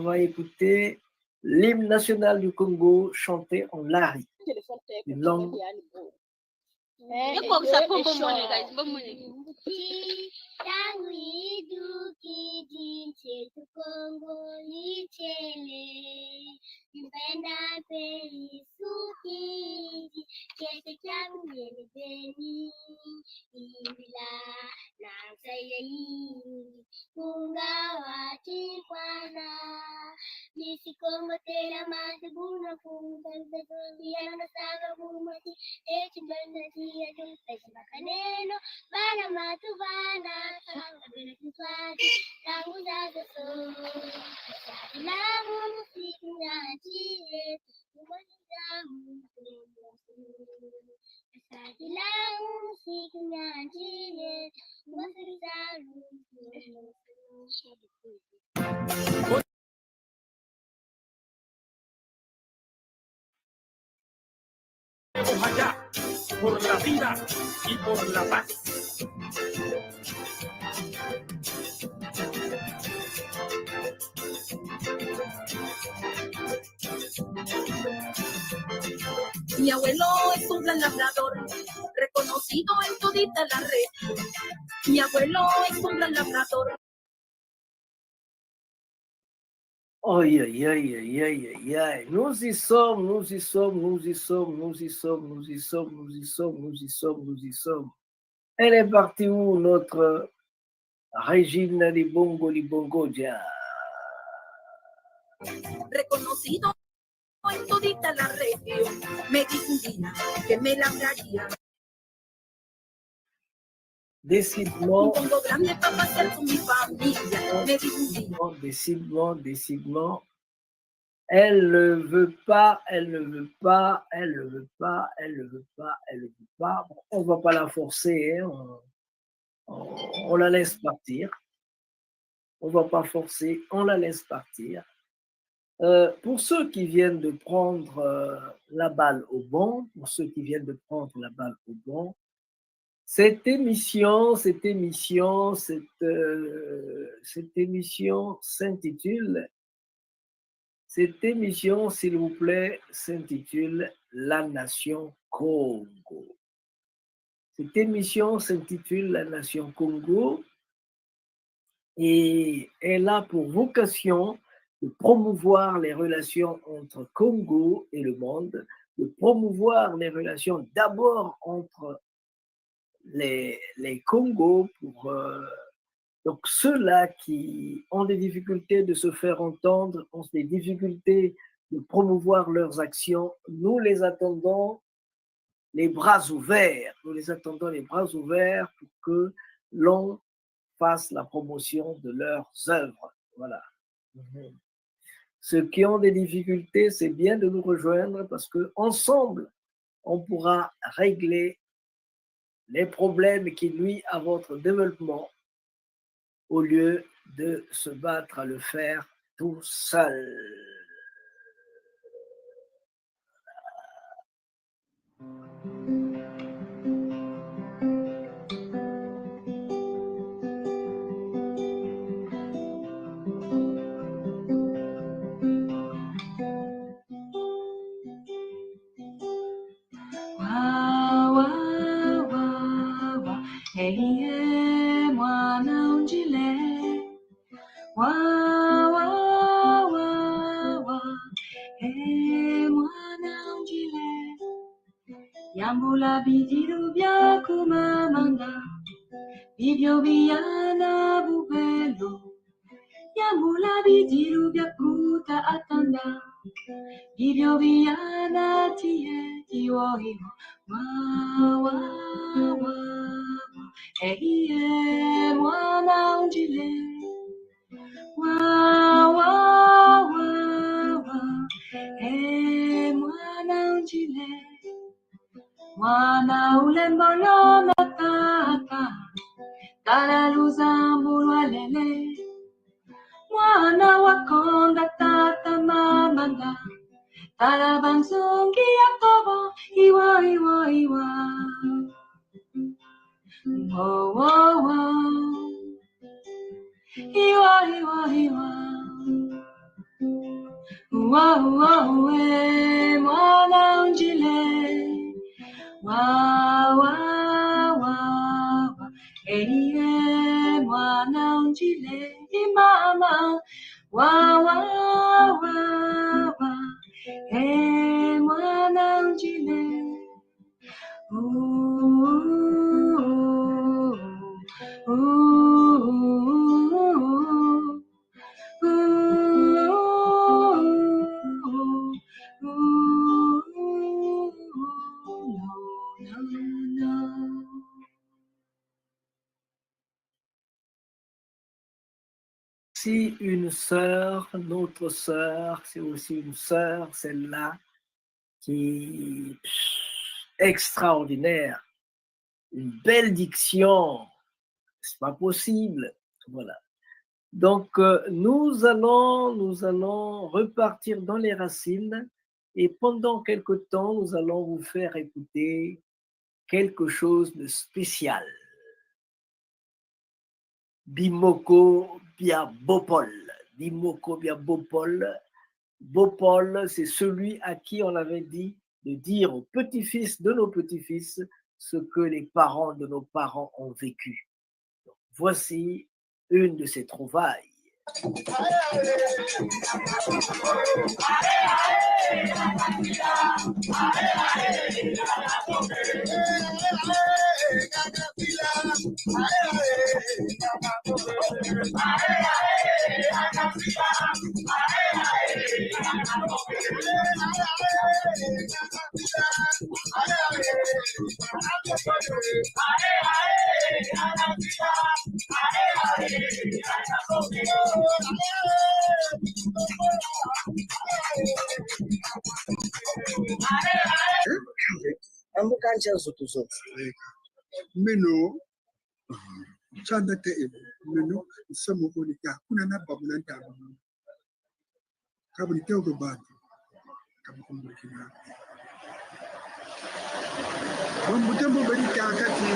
va écouter l'hymne national du Congo chanté en lari, une langue. Tangu iduki jinsi Kongo lichele mpenda peli suki kete changu yelebeni ila na sayeli kunga wati kwana nisi Kongo tela maduguna kunga yana saga bumati eti banda dia jumpeshi makaneno bana matuvana tangu zazo so lamu musiku nyati umanizamu lamu musiku nyati umanizamu Allá, por la vida y por la paz. Mi abuelo es un gran labrador, reconocido en todita la red. Mi abuelo es un gran labrador. Aïe, aïe, aïe, aïe, aïe, aïe, aïe. Nous y sommes. Elle est partie où, notre Régine Libongo, ya. Reconocido en todita la región, me dijo un día que me labraría. Décidément, Un bongo grande para pasar con mi familia, me dijo un día. décidément, elle ne veut pas. Bon, on va pas la forcer, hein, on la laisse partir. On va pas forcer, on la laisse partir. Pour ceux qui viennent de prendre la balle au bon, cette émission s'intitule, s'il vous plaît, s'intitule La Nation Congo. Cette émission s'intitule La Nation Congo et elle a pour vocation de promouvoir les relations entre Congo et le monde, de promouvoir les relations d'abord entre les Congos pour donc ceux-là qui ont des difficultés de se faire entendre, ont des difficultés de promouvoir leurs actions, nous les attendons les bras ouverts. Nous les attendons les bras ouverts pour que l'on fasse la promotion de leurs œuvres. Voilà. Ceux qui ont des difficultés, c'est bien de nous rejoindre parce qu'ensemble, on pourra régler les problèmes qui nuisent à votre développement au lieu de se battre à le faire tout seul. Hey, mwana unjile, wa wa wa wa. Hey, mwana unjile, yambula bidiru bya kumamanga, bibyo biyana bubelo, yambula bidiru bya kuta atanda, bibyo biyana tiye tiwo iwo, wa wa wa. Hey, mwana unjile, wa wa wa wa. Hey, mwana unjile, mwana ulembolo na tata, tala luzambulwa lele, mwana wakonda tata mamanda, tala banzungi yakobo, iwa iwa iwa. Whoa, whoa, whoa. Iwa, iwa, iwa. Whoa, whoa, mwana unjile. Wa, wa, wa, wa. Mwana unjile. Imama. Wa, wa, wa, wa. Mwana unjile. Si une sœur, notre sœur, c'est aussi une sœur, celle-là, qui est extraordinaire, une belle diction, c'est pas possible, voilà. Donc nous allons repartir dans les racines et pendant quelque temps nous allons vous faire écouter quelque chose de spécial. Bimoko Bia Bopol. Bimoko Bia Bopol. Bopol, c'est celui à qui on avait dit de dire aux petits-fils de nos petits-fils ce que les parents de nos parents ont vécu. Donc, voici une de ces trouvailles. Ambukancha zote zote meno chanda te meno samo onika kuna na babu na ndaba kabuni teo ba kabukumbu kina mutembo bari ta kati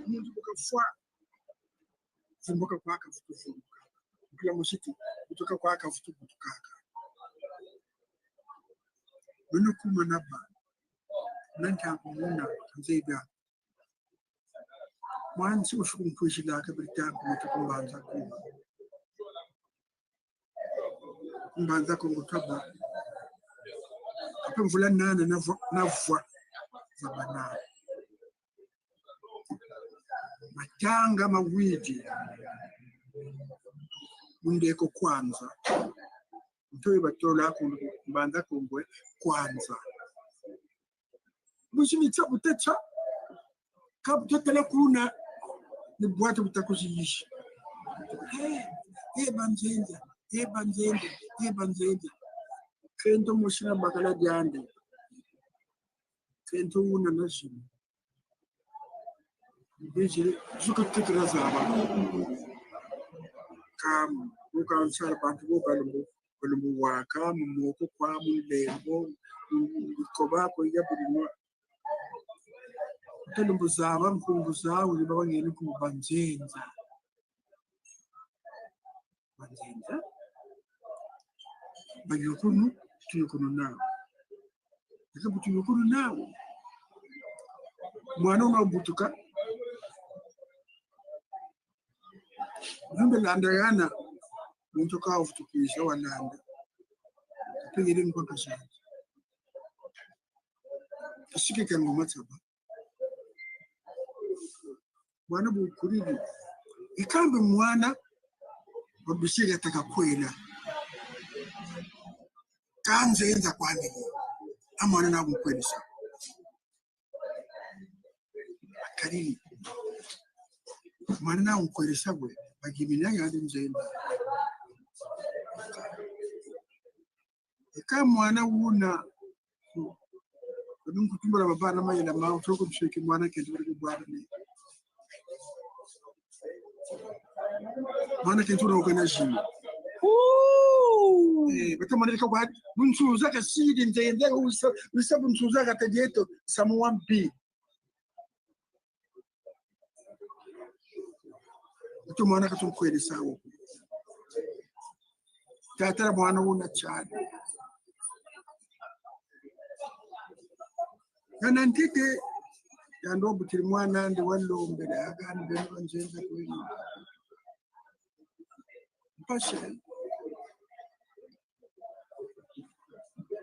mundu bukafwa zimboka kwa kafutu kila mshiti kutoka kwa kafutu kutukaka meno kuma naba nanta kumuna nzega Mwana si ushuku mkwishila kabirita kumita kumbanza Kongo. Kumbanza Kongo kaba. Apa mvula nana na vwa za banana. Matanga mawidi. Mundeko kwanza. Mtoe batola kumbanza Kongo kwanza. Mwishimitsa kutecha. Kabutotela kuna ni bwate butakuziyishi. Banzenza. Kento mushina bakala diande. Kento una nashini. Bijiri zuka tikira zaba. Kam uka ansara bantu go balumbu waka mumoko kwa mulembo koba ko yabudinwa. Telumbu zaba mkungu zawo libabangeni ku banzenza. Banzenza. Bayukunu tuyukunu nawo. Ikabu tuyukunu nawo. Mwana unabutuka. Zumbe landa yana. Muntoka ufutukisha walanda. Tugiri mpaka sana. Kasike kangu mataba. Mwana bukuriri. Ikambe mwana wabishiri atakakwela. Kanzenza kwani. Amwana na bukwelisa. Akariri. Mwana na bukwelisa bwe. Bagimina yandi nzenza. Ika mwana wuna. Kadungu tumbara babana mayela ma utoko mshiki mwana kentu bwana ni. Mwana kentu na ukana jini. Bata mwana ka wad bunsuza ka sidi nzende usa bunsuza ka tajeto samuampi. Ito mwana ka tunkweli sawo. Tatara mwana wuna chadi. Kana ntite yando butiri mwana ndi wallo mbere agani beno nzenza kweli. Mpashe.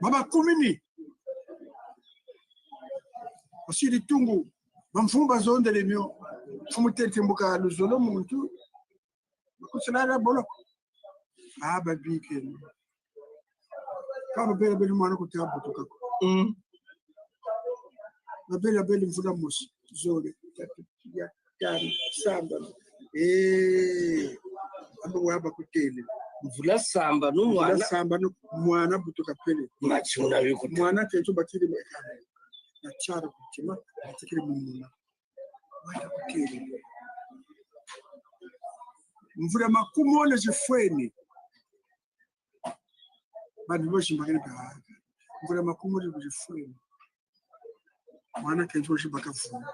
Baba kumini. Osiri tungu. Bamfumba zonde lemyo. Fumutete mbuka luzolo muntu. Bakusalala bolo. Aba bike. Kama bele mwana kutabutuka. Bele mvula musi. Zole. Ya tani. Samba. Ando waba kutele. Mvula samba no mwana. Mvula samba no mwana butuka pele. Machuna yuko. Mwana kentu bakiri mekana. Na chara kutima. Atikiri mumuna. Wada kutele. Mvula makumone jifweni. Bani boshi mbakini kahaga. Mvula makumone jifweni. Mwana kentu boshi bakafu.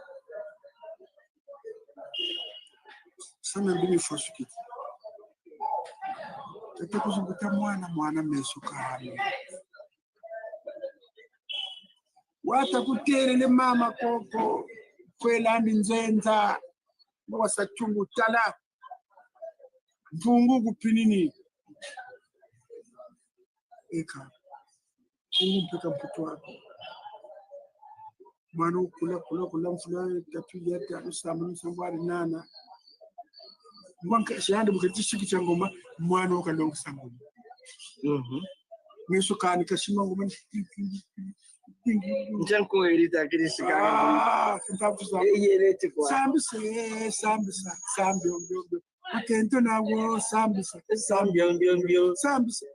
Sana mbini fosu kiti. Tete kuzibuta mwana meso kani. Wata kuterele mama koko. Kwelandi nzenza. Mwasa chungu tala. Mfungu kupinini. Eka. Mungu mpeka mputu wako. Mwana kula mfula tatu yate alusamu nisambwari nana. Mwanka shahanda mukati shiki changoma mwana ukalonga sangoma. Meso kani kashima ngoma Njanko elita kirishika. Yelete kwa. Sambi ombio. Akento nawo sambisa. Sambi ombio. Sambisa.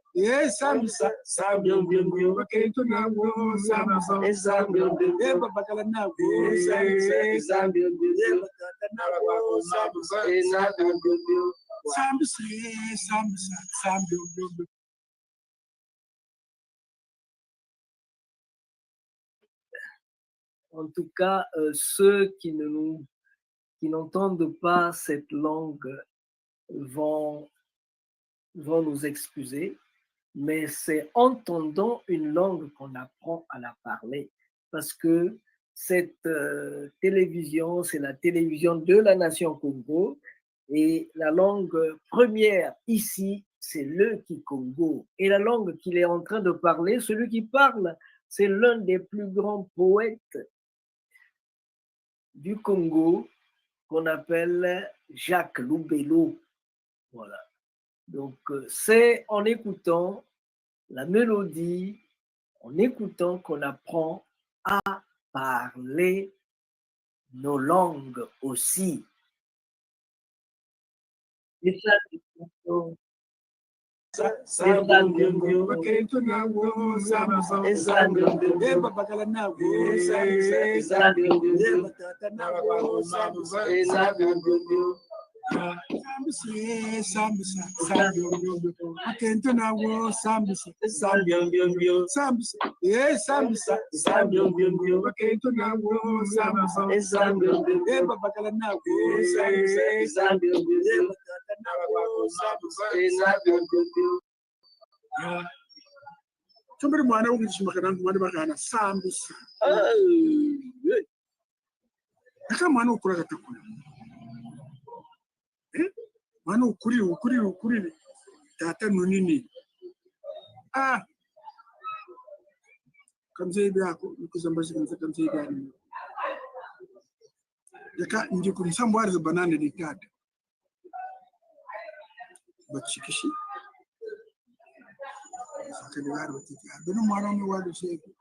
Sambi ombio. Akento nawo sambisa. Sambi ombio. Bakala nawo sambisa. Sambi ombio. Sambi ombio. En tout cas, ceux qui n'entendent pas cette langue vont nous excuser, mais c'est en entendant une langue qu'on apprend à la parler, parce que cette télévision, c'est la télévision de la nation Congo. Et la langue première ici, c'est le Kikongo. Et la langue qu'il est en train de parler, celui qui parle, c'est l'un des plus grands poètes du Congo qu'on appelle Jacques Loubello. Voilà. Donc, c'est en écoutant la mélodie, en écoutant qu'on apprend à parler nos langues aussi. Et ça, Somebody mwana ukishimaka mwana bakana sambisa. Aka mwana ukura gatakuna. Mwana ukuri. Tata nunini. Kamze byako ukuzambaje kamze byani. Yaka nje kunisambwariza banana ni tata. Bachikishi. Sakadari batiki. Bino mwana mwe wadu sheku.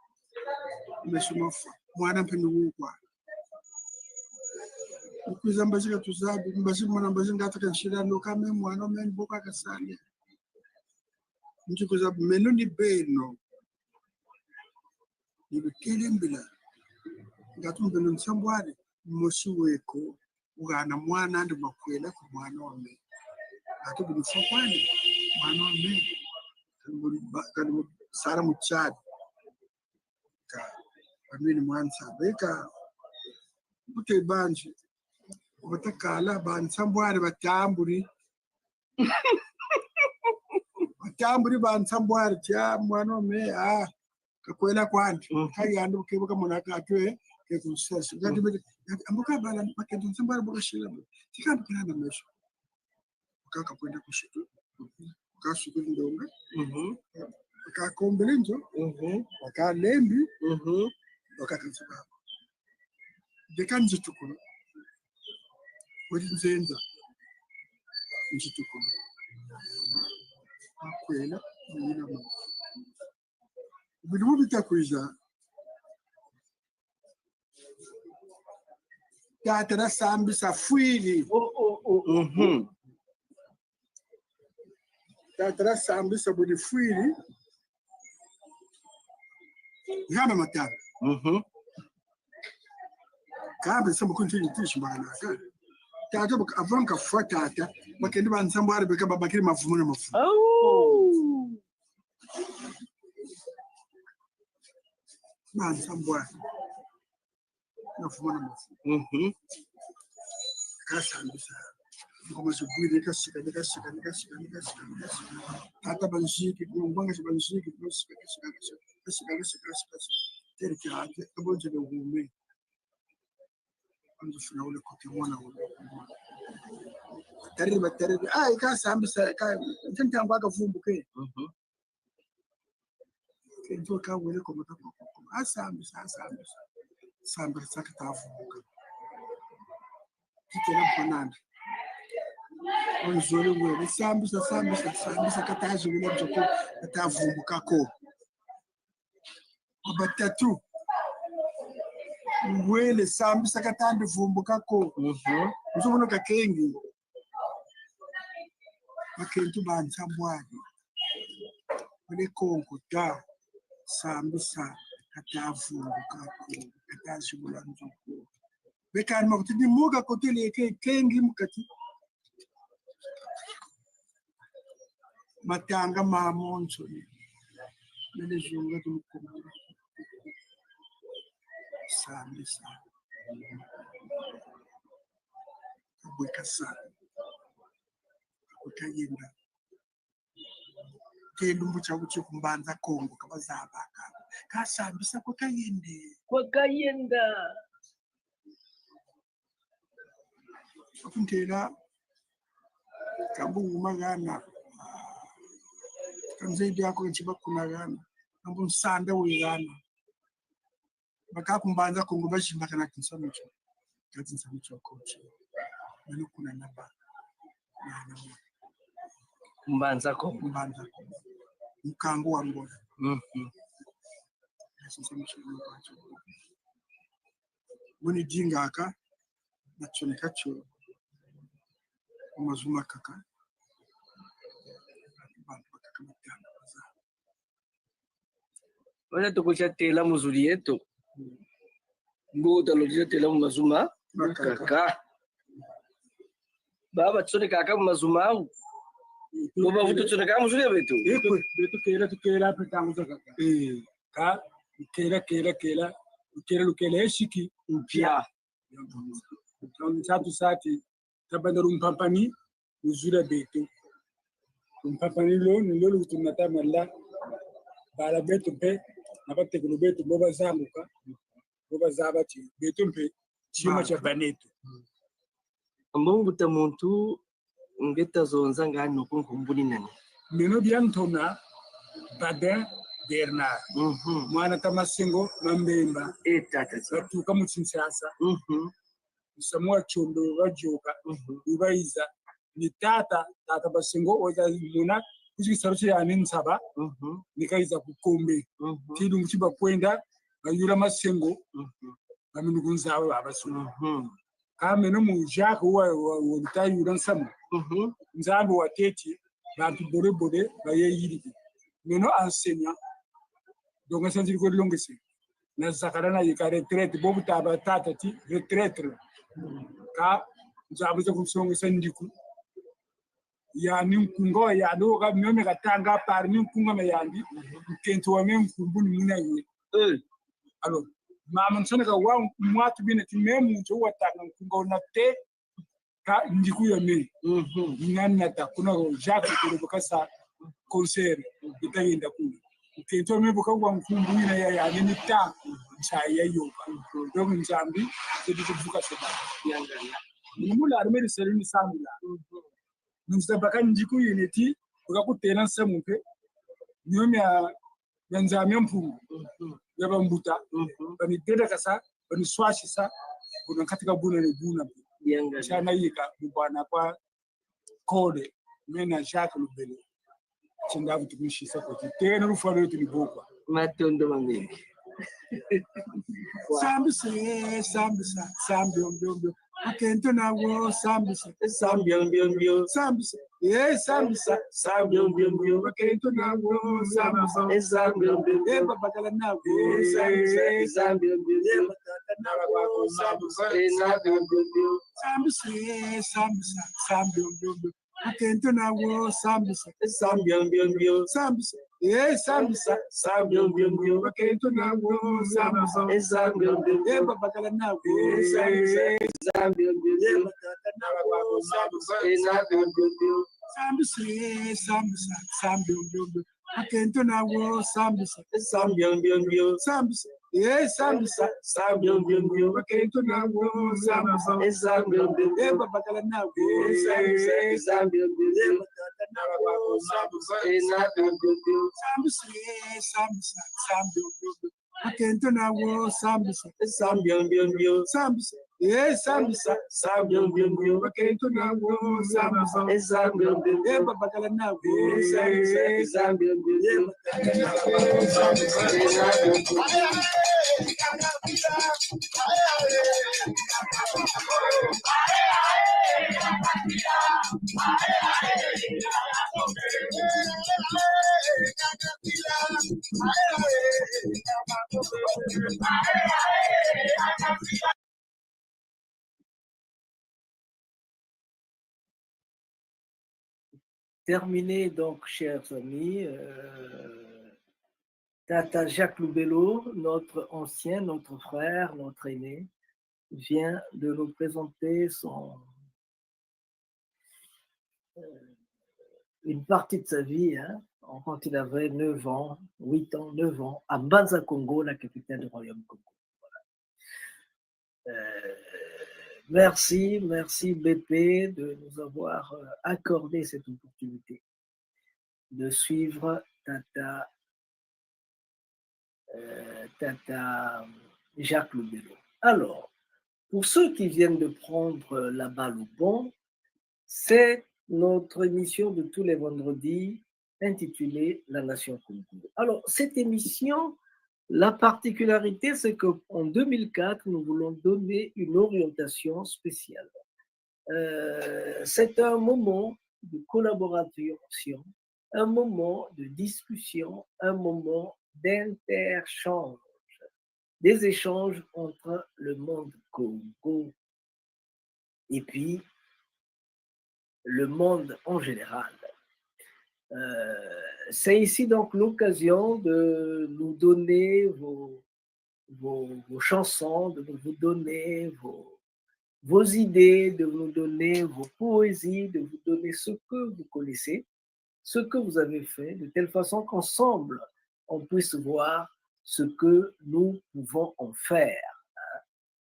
Meshumafa. Mwana mpeni kwa. Ukuzambaje tuzabi mbaje mwana mbaje ngata kanshira no kame mwana men boka kasane. Nje kuzabi menu ni beno. Ni bikelimbila. Ngatu mbeno nsambwari moshiweko ugana mwana ndi makwela ku mwana wame. Atu bifukwani mwana wame. Kan sara muchad ka amini mwansa beka bute banje batakala bansambware batamburi bansambware tya mwana me kakwela kwandi kayanda bukebuka monaka atwe ke kusasa ngati ambuka bala pakendo nsambware bokashira tikambikana na mesho kaka kwenda kushitu kasuku ndonga kakombelenjo wakalembi wakakanzibaba dekanjitukulu wali nzenza njitukulu akwela yina mo bidumu bitakuja tatara sambi safwili tatara sambi sabuni fwili ngama matana kabe samba kunti tishi bana tata avanka fatata bakendi bansambware beka babakiri mafumu na mafumu bansambware mafumu na mafumu kasambisa ngoma zibwire kasika tata banshiki ngomba banshiki kasika tereke ate abonje ngume andufuna ule kote mwana ule batari ikasambisa ntantangwa akavumbuke kento kawele komata asambisa sambisa sakatavumbuka kitela mpananda onzole wewe sambisa kataje wile mjoko atavumbuka ko abatatu wele sambisa katande vumbuka ko uzobono kakengi bakentu bansambwani wele kongo da sambisa katavumbuka ko kataje wile mjoko bekani makutini muga kotele kengi mukati matanga mamonso nele junga tumukomera sambisa abweka sana kutayenda kendo mbucha kuchi kumbanza kongo kabazabaka kasambisa kwakayende kwakayenda akuntera kambunguma gana kanzaidi yako nchibakuna gana kambu nsanda we gana bakakumbanza kungu bashimaka na kinsamicho kochi nani kuna naba mbanza ko mkango wa mbona muni jinga aka nachoneka cho umazuma kaka wala tukushatela muzuri yetu mbuta lojatela mumazuma kaka baba tsone kaka mumazuma au Boba vuto tsone kaka muzuri betu betu kera petangu kaka ka kera lukela eshiki mpya satu sati tabanda rumpampani muzura betu rumpampani lo nilo lutunata malla bala betu pe nabategulu betu boba zamuka boba zabati betu mpe chima cha banetu ambonguta muntu ngeta zonza ngani nokunkumbuni nani meno biantona Badin Bernard mwana tamasengo mambemba etata batuka mu Kinshasa Samuel Chondo bajoka ubaiza ni tata basengo oza muna kuzisaruche yani nsaba nikaiza kukombe tidungu chiba kwenda bayura masengo baminugunzawe abasuna kame no mu Jacques wa utayura nsamu nzambo wateti bantu bore bayeyiri meno enseignant donc sentir ko longese na zakarana yika retraite bobu taba tata ti retraite ka nzabo zo kusonga sendiku ya ninkungo ya do ga meme katanga par ninkungo me yandi kento wa meme kumbuni muna yi alors mama nsone ka wa mwatu bine ti meme njo watanga nkungo na te ka ndiku ya me nyanata kuna Jacques ko kasa concert itayenda kuna kento me boka wa nkungu ina ya ni ta nchaya yoba donc nzambi c'est kuvuka soba yangana nimula armeri serini samula nzabaka ndiku yineti ukakutena nsemumpe nyomya nzamya mpungu yabambuta bani deda kasa bani swashisa kuna katika buna ne buna yanga chana yika bwana kwa kode mena Jacques Lubele chindavu tukushisa kwa tena rufalo yetu ni bokwa matondo mangeni sambi akento nawo sambisa mbio sambisa mbio akento nawo sambisa mbio babakala nawo sambisa mbio batata nawo sambisa mbio akento nawo sambisa mbio mbio akento nawo sambisa mbio babakala nawo Zambia, akento nawo sambisa mbio sambisa mbio akento nawo sambisa mbio babakala nawo Zambia nawo sambisa mbio akento nawo sambisa mbio sambisa mbio akento nawo sambisa mbio babakala nawo Zambia mbio Terminé donc, chers amis, Tata Jacques Loubello, notre ancien, notre frère, notre aîné, vient de nous présenter une partie de sa vie, hein, quand il avait 9 ans, 8 ans, 9 ans, à Mbanza Congo, la capitale du Royaume Congo. Voilà. Merci BP de nous avoir accordé cette opportunité de suivre Tata Jacques Lubelo. Alors, pour ceux qui viennent de prendre la balle au bon, c'est notre émission de tous les vendredis intitulée La Nation Congo. Alors, cette émission, la particularité, c'est qu'en 2004, nous voulons donner une orientation spéciale. C'est un moment de collaboration, un moment de discussion, un moment d'interchange, des échanges entre le monde Congo et puis le monde en général. C'est ici donc l'occasion de nous donner vos chansons, de vous donner vos idées, de nous donner vos poésies, de vous donner ce que vous connaissez, ce que vous avez fait, de telle façon qu'ensemble, on puisse voir ce que nous pouvons en faire.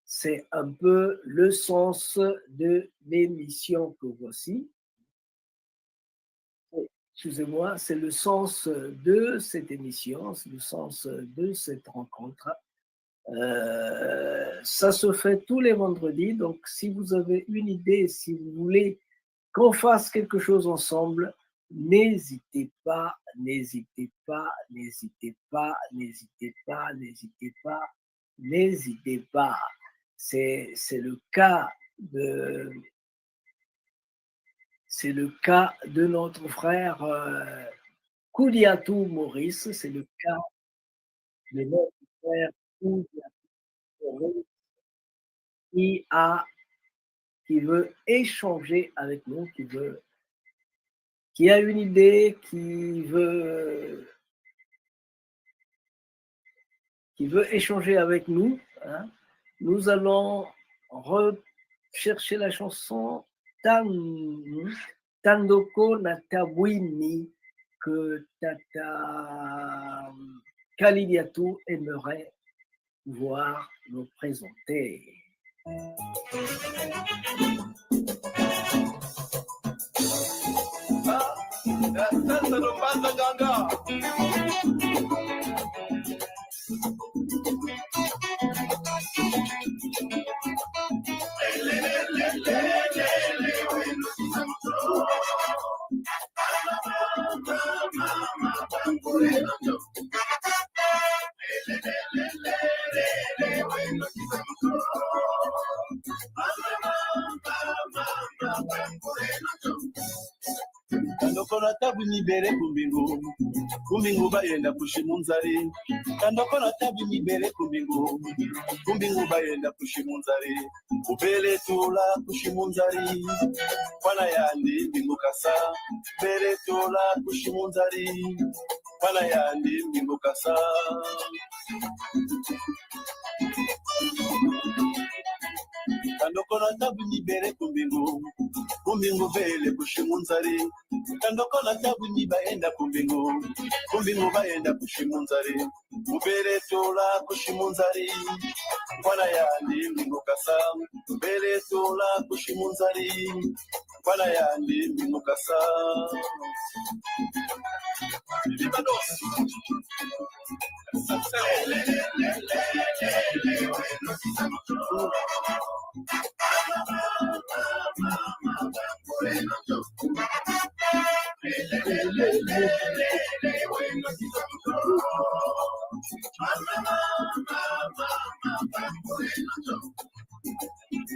C'est un peu le sens de l'émission que voici. Excusez-moi, c'est le sens de cette émission, c'est le sens de cette rencontre. Ça se fait tous les vendredis, donc si vous avez une idée, si vous voulez qu'on fasse quelque chose ensemble, n'hésitez pas, n'hésitez pas, n'hésitez pas, n'hésitez pas, n'hésitez pas, n'hésitez pas. C'est le cas de notre frère Kouliatou Maurice, c'est le cas de notre frère Kouliatou Maurice qui veut échanger avec nous, qui a une idée, qui veut échanger avec nous. Hein. Nous allons rechercher la chanson Tandoko Natabwini que Tata Kalidiatou aimerait pouvoir nous présenter. Kandokona tabu nibere kumbingu bayenda kushimunzari. Kandokona tabu nibere kumbingu bayenda kushimunzari. Ubele tula kushimunzari. Kwana yandi mbingu kasa. Bele tula kushimunzari. Kwana yandi mbingu kasa. Kandokona tabu nibere kumbingu vele kushimunzari. Kandokona tabu nibaenda kumbingu baenda kushimunzari. Ubere tola kushimunzari. Kwana yandi mbingu kasa. Ubere tola kushimunzari. Kwana yandi mbingu kasa.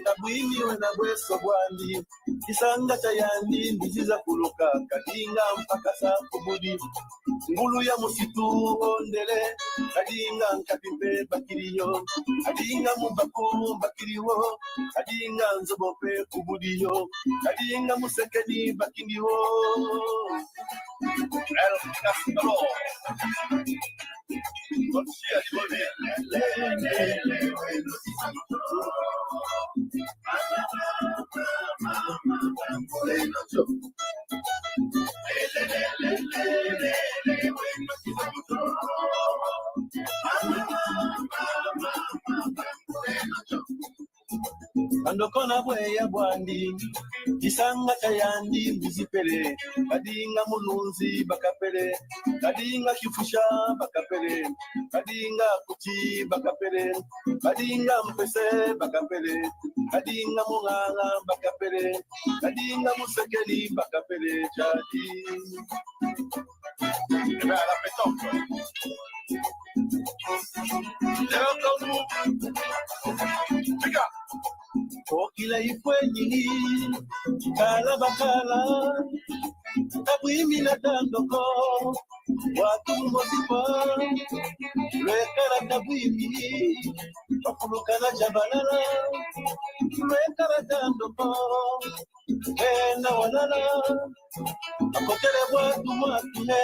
Tabwini wena bweso bwandi Kisanga chayandi ndiziza kuluka Kadinga mpaka sa kubudi Ngulu ya musitu ondele Kadinga nkapimpe bakiriyo Kadinga mbaku bakiriwo Kadinga nzobope kubudiyo Kadinga musekeni bakiniwo El Castro andokona bweya bwandi kisanga chayandi mbizipele kadinga mulunzi bakapele kadinga kifusha bakapele kadinga kuti bakapele kadinga mpese bakapele kadinga mungala bakapele kadinga musekeli bakapele jadi la pétanque. Okila ifwenyini kala bakala kabwimi na tandoko watu mosipa lwekala kabwimi bakulukana jabalala lwekala tandoko ena walala akotele bwatu mwatune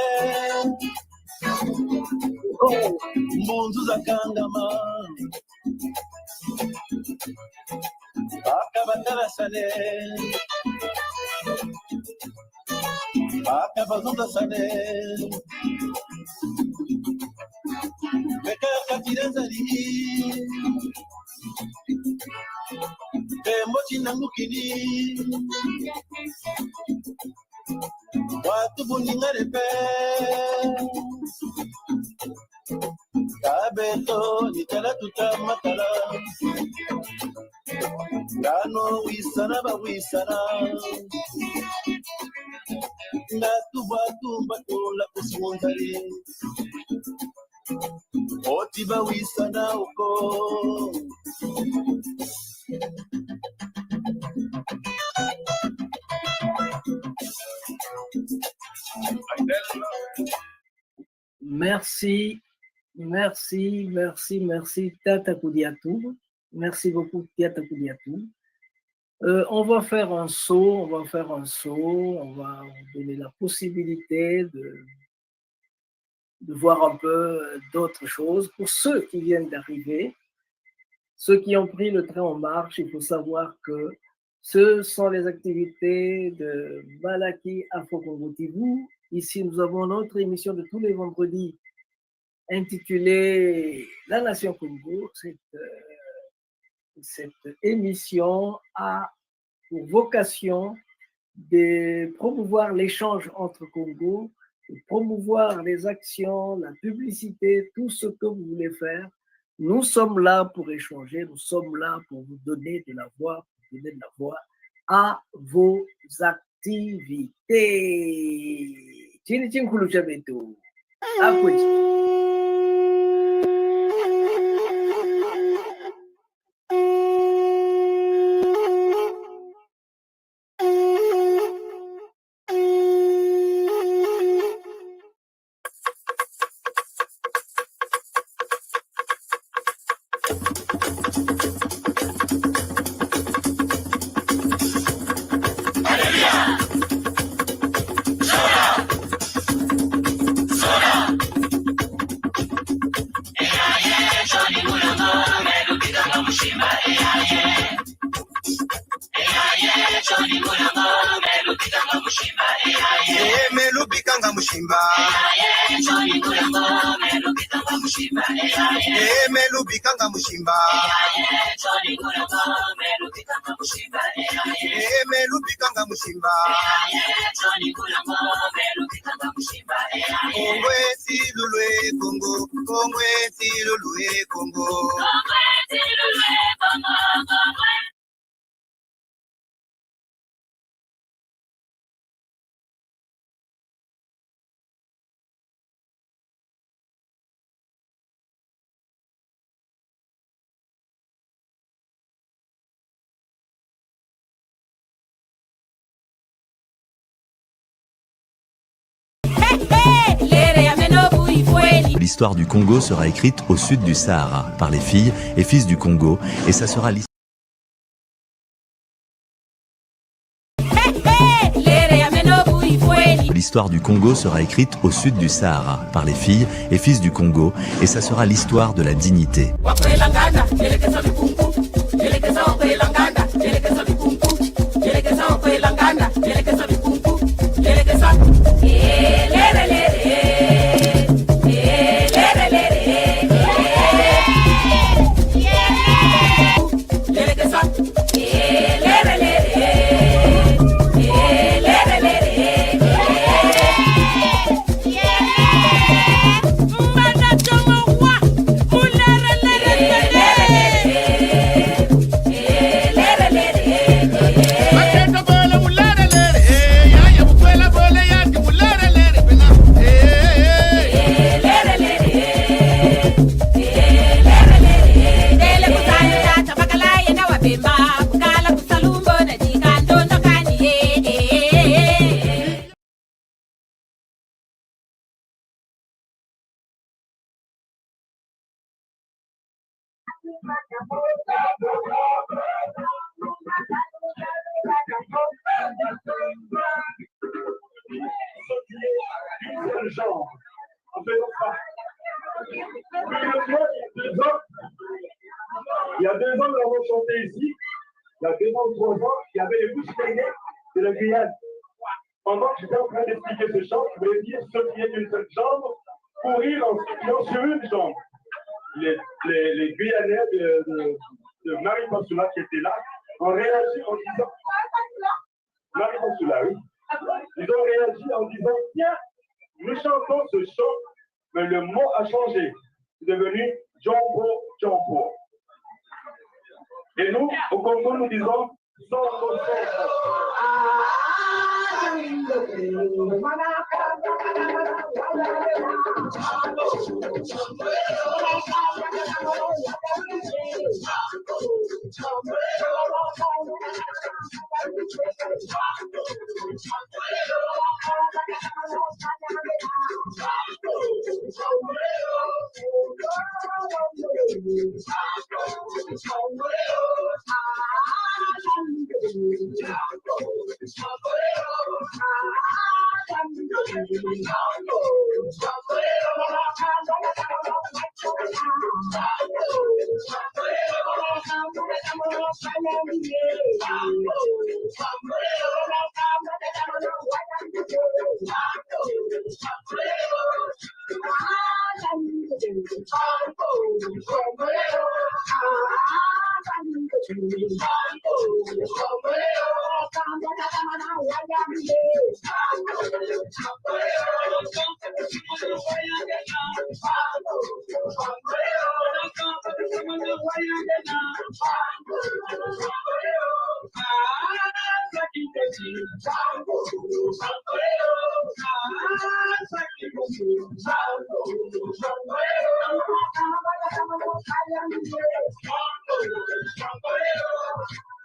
mbunzu za kangama akabatarasane akabazundasane bekakatirezali tembo chinangukini watu buningarepe kabeto nitala tutamatala ngano wisana bawisana ngatubatumba tola kusimunzali oti bawisana uko Merci, Tata Koudiatou. Merci beaucoup, Tata Koudiatou. On va faire un saut, on va vous donner la possibilité de voir un peu d'autres choses. Pour ceux qui viennent d'arriver, ceux qui ont pris le train en marche, il faut savoir que ce sont les activités de Malaki Afro-Congo TV. Ici, nous avons notre émission de tous les vendredis intitulée La Nation Congo. Cette émission a pour vocation de promouvoir l'échange entre Congo, de promouvoir les actions, la publicité, tout ce que vous voulez faire. Nous sommes là pour échanger, nous sommes là pour vous donner de la voix, à vos activités. Chini chinkulu chabetu. L'histoire du Congo sera écrite au sud du Sahara par les filles et fils du Congo, et ça sera l'histoire du Congo sera écrite au sud du Sahara par les filles et fils du Congo, et ça sera l'histoire de la dignité. seul genre. En faisant ça. Il y a 2 ans, nous avons chanté ici. Il y a 2 ans ou 3 ans, il y avait les bouches gagnées de la Guyane. Pendant que j'étais en train d'expliquer ce chant, je voulais dire ceux qui est d'une seule jambe, courir en s'appuyant sur une jambe. Les Guyanais de Marie Consoula qui étaient là ont réagi en disant Marie Consoula, oui. Ils ont réagi en disant tiens, nous chantons ce chant, mais le mot a changé. C'est devenu Jombo Jombo. Et nous, au Congo, nous disons Songo Songo.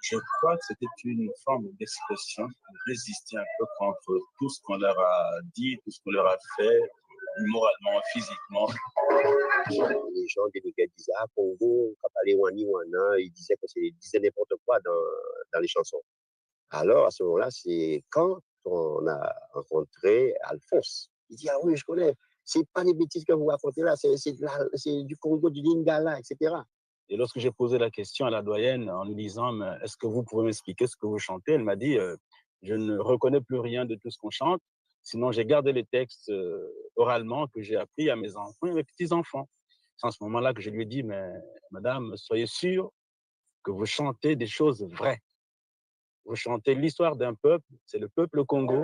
Je crois que c'était une forme d'expression pour résister un peu contre tout ce qu'on leur a dit, tout ce qu'on leur a fait, moralement, physiquement. Les gens des Niger disaient « Ah, Congo, Kapale Wani Wana », ils disaient n'importe quoi dans les chansons. Alors, à ce moment-là, c'est quand on a rencontré Alphonse. Il dit « Ah oui, je connais, c'est pas des bêtises que vous racontez là, c'est du Congo, du Lingala, etc. » Et lorsque j'ai posé la question à la doyenne en lui disant « Est-ce que vous pouvez m'expliquer ce que vous chantez ?» Elle m'a dit « Je ne reconnais plus rien de tout ce qu'on chante, sinon j'ai gardé les textes oralement que j'ai appris à mes enfants et à mes petits-enfants. » C'est en ce moment-là que je lui ai dit « Mais madame, soyez sûre que vous chantez des choses vraies. Vous chantez l'histoire d'un peuple, c'est le peuple Congo. »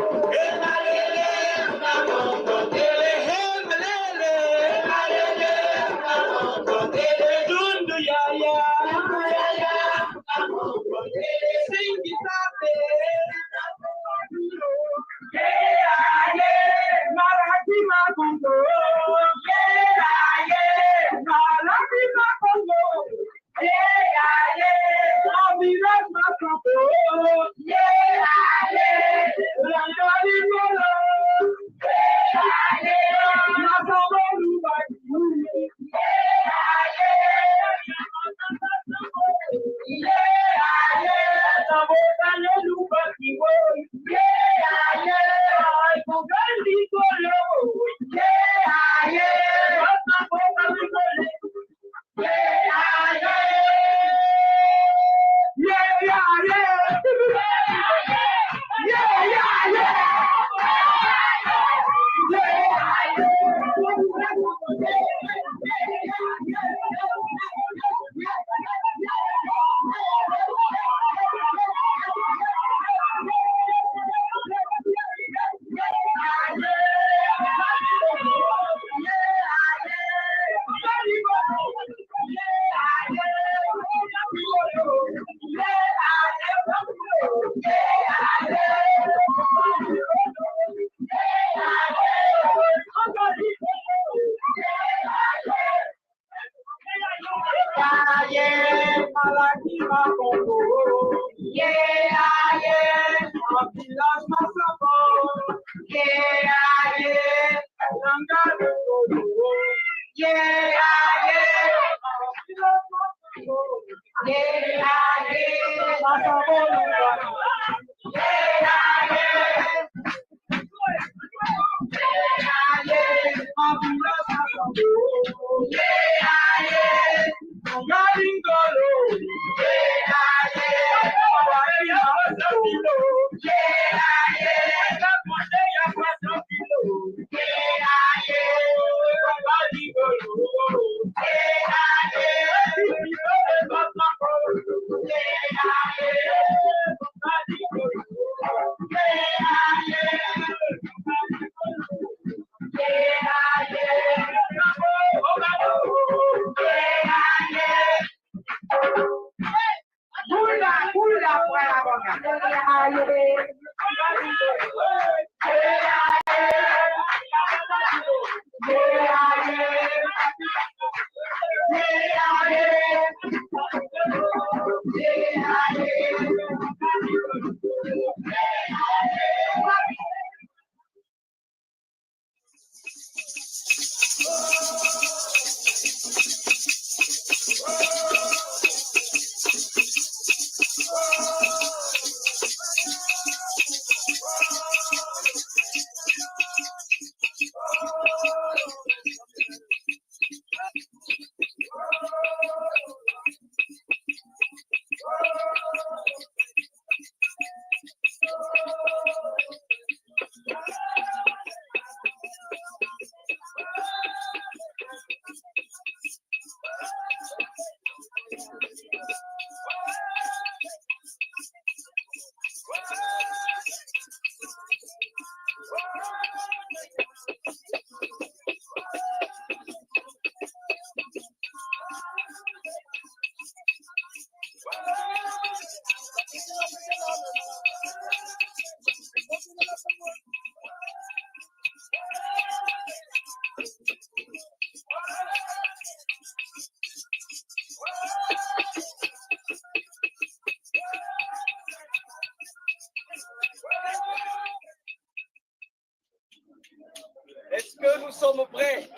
Est-ce que nous sommes prêts?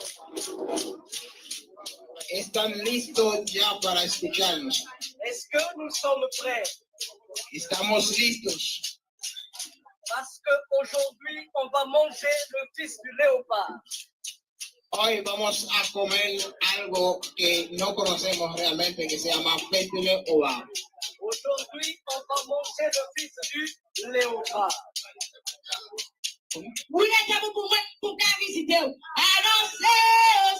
¿Están listos ya para escucharnos? Est-ce que nous sommes prêts? Estamos listos. Parce qu'aujourd'hui, on va manger le fils du léopard. Hoy vamos a comer algo que no conocemos realmente, que se llama pétile oval. Aujourd'hui, on va manger le fils du léopard. Mulher que por cá visiteu. I don't say,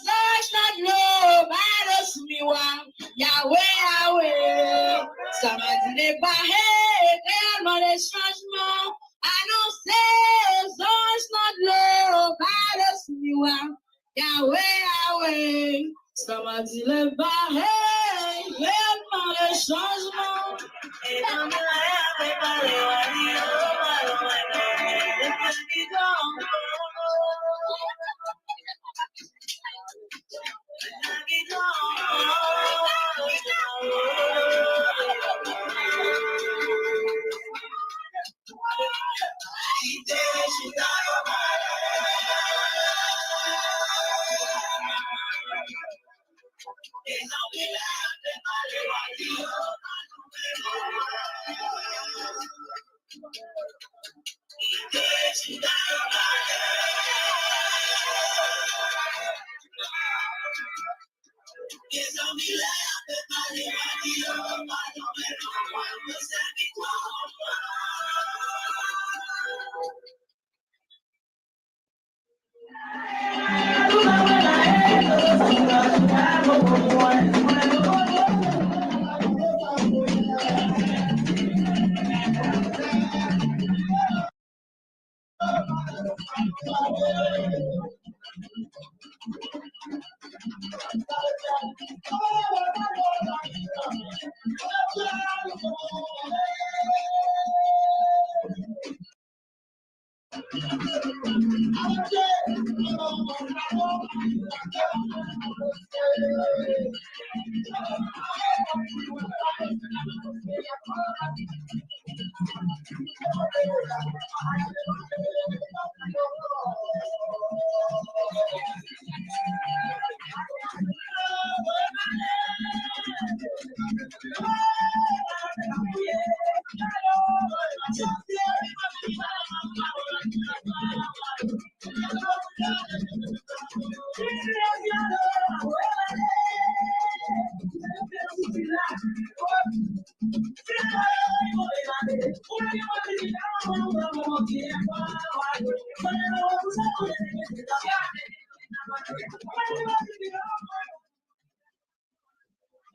such not love, I don't see one. Yahweh, Yahweh. Ça m'a dit les barrés, réellement les changements. I don't say, such not love, I don't see one. Yahweh, Yahweh. Ça m'a dit les barrés, réellement les changements. Et dans mes rêves,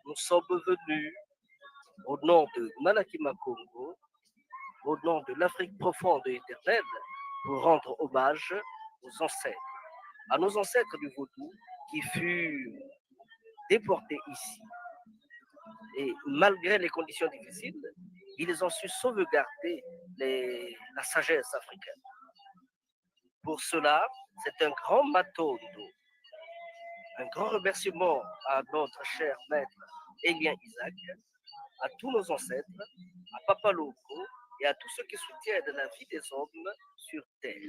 nous sommes venus au nom de Malakima Congo, au nom de l'Afrique profonde et éternelle, pour rendre hommage aux ancêtres, à nos ancêtres du Vaudou qui furent déportés ici. Et malgré les conditions difficiles, ils ont su sauvegarder la sagesse africaine. Pour cela, c'est un grand matondo. Un grand remerciement à notre cher maître Elien Isaac, à tous nos ancêtres, à Papa Loco et à tous ceux qui soutiennent la vie des hommes sur Terre.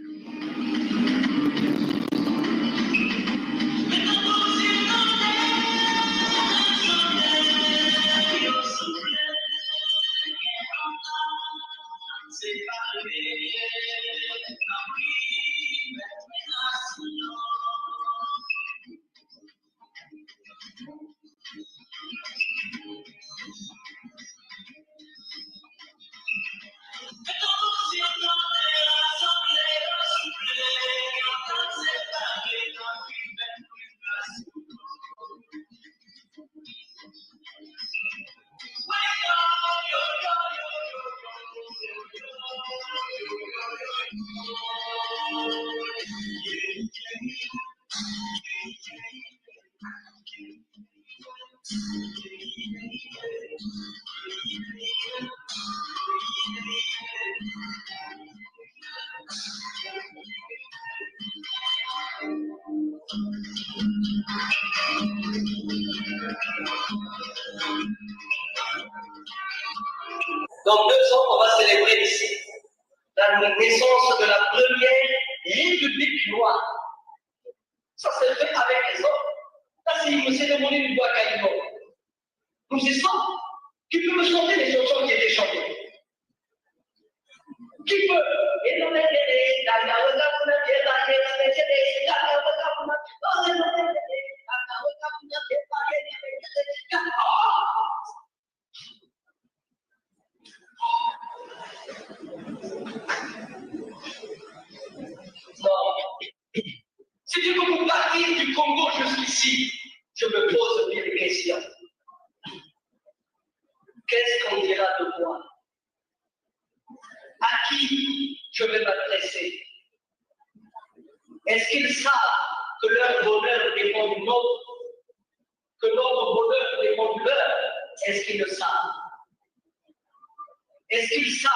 Dans 2 ans, on va célébrer ici la naissance de la première République noire. Ça s'est fait avec les hommes. Là, c'est M. de Moulin du Bois Calino. Nous y sommes. Qui peut me chanter les chansons qui étaient chantées? Qui peut? Non. Si tu veux partir du Congo jusqu'ici, je me pose mille questions. Qu'est-ce qu'on dira de moi? À qui je vais m'adresser? Est-ce qu'ils savent que leur bonheur dépend du nôtre? Que notre bonheur dépend du leur? Est-ce qu'ils le savent? Est-ce qu'ils savent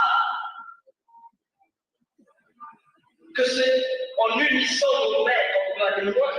que c'est en unissant nos mains qu'on peut aller loin?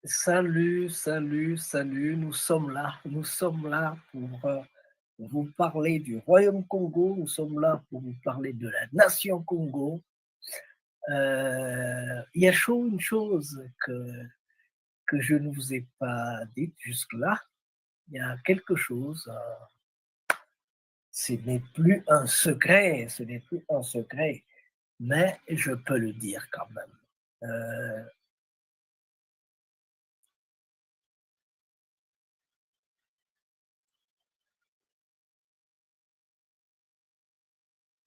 Salut, salut, salut, nous sommes là pour vous parler du Royaume Congo, nous sommes là pour vous parler de la nation Congo. Il y a une chose que je ne vous ai pas dite jusque-là, il y a quelque chose, ce n'est plus un secret, mais je peux le dire quand même.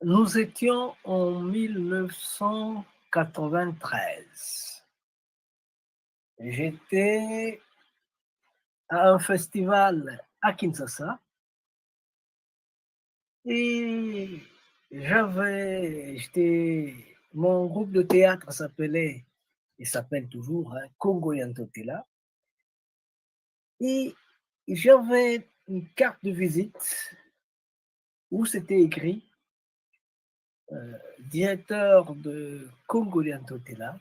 Nous étions en 1993. J'étais à un festival à Kinshasa et mon groupe de théâtre s'appelait, et s'appelle toujours, Congo Yantotela. Et j'avais une carte de visite où c'était écrit directeur de Congo Yantotela,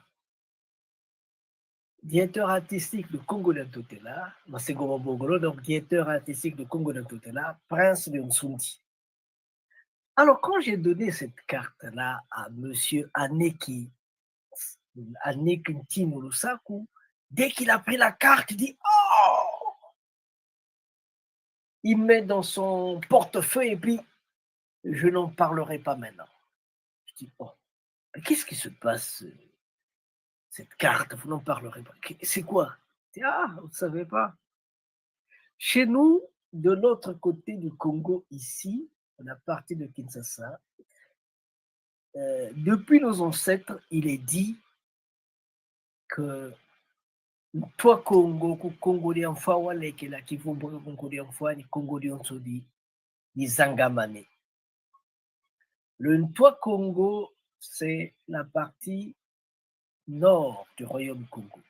directeur artistique de Congo Yantotela, Masego Bogolo, donc directeur artistique de Congo Yantotela, Prince de Nsundi. Alors, quand j'ai donné cette carte-là à M. Aneki Ntino Lusaku, dès qu'il a pris la carte, il dit « Oh !» Il met dans son portefeuille et puis « Je n'en parlerai pas maintenant. » Je dis « Oh, mais qu'est-ce qui se passe, cette carte, vous n'en parlerez pas. C'est quoi ?» Je dis « Ah, vous ne savez pas. Chez nous, de l'autre côté du Congo, ici, à la partie de Kinshasa, depuis nos ancêtres, il est dit que toi Congo, Congolais en foi, walekela qui vont Congolais en foi, ni Congolais en sodi, ni Zangamane. Le Ntwa Congo, c'est la partie nord du royaume Congo.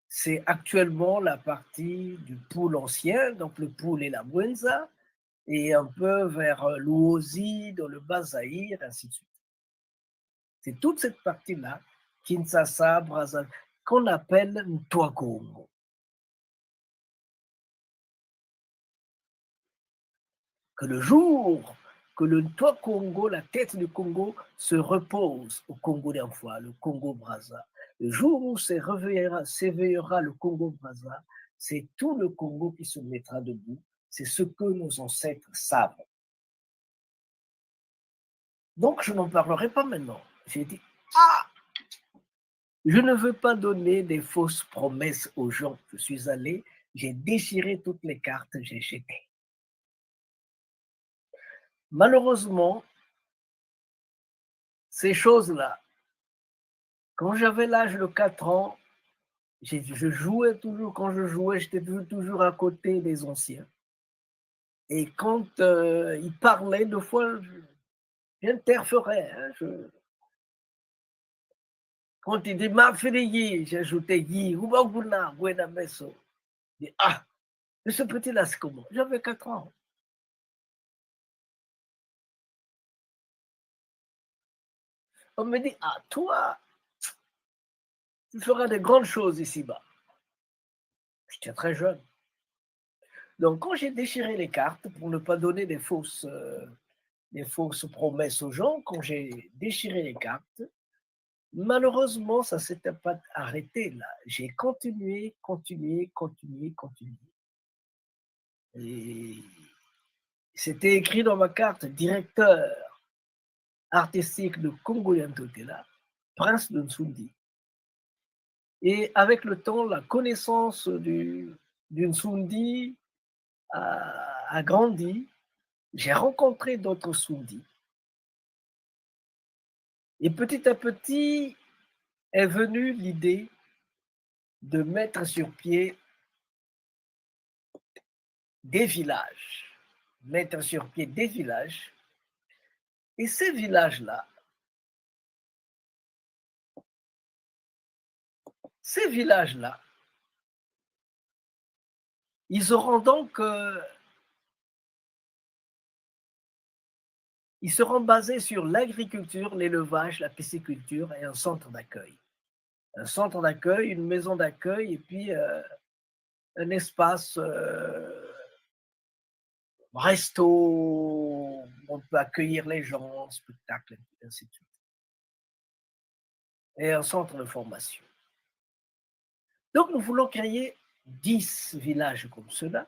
C'est actuellement la partie du Poul ancien, donc le Poul et la Bwenza, et un peu vers l'Uozi, dans le Bas-Zaïre, ainsi de suite. C'est toute cette partie-là, Kinshasa, Brazzaville, qu'on appelle Ntwa Congo. Que le jour que le Ntwa Congo, la tête du Congo, se repose au Congo d'Enfoi, le Congo-Brazza, le jour où s'éveillera le Congo-Brazza, c'est tout le Congo qui se mettra debout. C'est ce que nos ancêtres savent. Donc, je n'en parlerai pas maintenant. J'ai dit, ah, je ne veux pas donner des fausses promesses aux gens. Je suis allé, j'ai déchiré toutes les cartes, j'ai jeté. Malheureusement, ces choses-là, quand j'avais l'âge de 4 ans, je jouais toujours, quand je jouais, j'étais toujours à côté des anciens. Et quand ils parlaient, deux fois, j'interférais. Hein, quand ils disaient ma fille, j'ajoutais yi, Ubaguna, Buena Meso. Ah, mais ce petit-là, c'est comment? J'avais 4 ans. On me dit, ah, toi, tu feras des grandes choses ici-bas. J'étais très jeune. Donc, quand j'ai déchiré les cartes, pour ne pas donner des fausses promesses aux gens, quand j'ai déchiré les cartes, malheureusement, ça ne s'était pas arrêté là. J'ai continué. Et c'était écrit dans ma carte, directeur artistique de Congo Yantotela, Prince de Nsundi. Et avec le temps, la connaissance du Nsundi a grandi. J'ai rencontré d'autres Sundis. Et petit à petit est venue l'idée de mettre sur pied des villages. Et ces villages-là, ils auront donc, ils seront basés sur l'agriculture, l'élevage, la pisciculture et un centre d'accueil. Un centre d'accueil, une maison d'accueil et puis un espace resto, on peut accueillir les gens, spectacle, et ainsi de suite. Et un centre de formation. Donc, nous voulons créer 10 villages comme cela.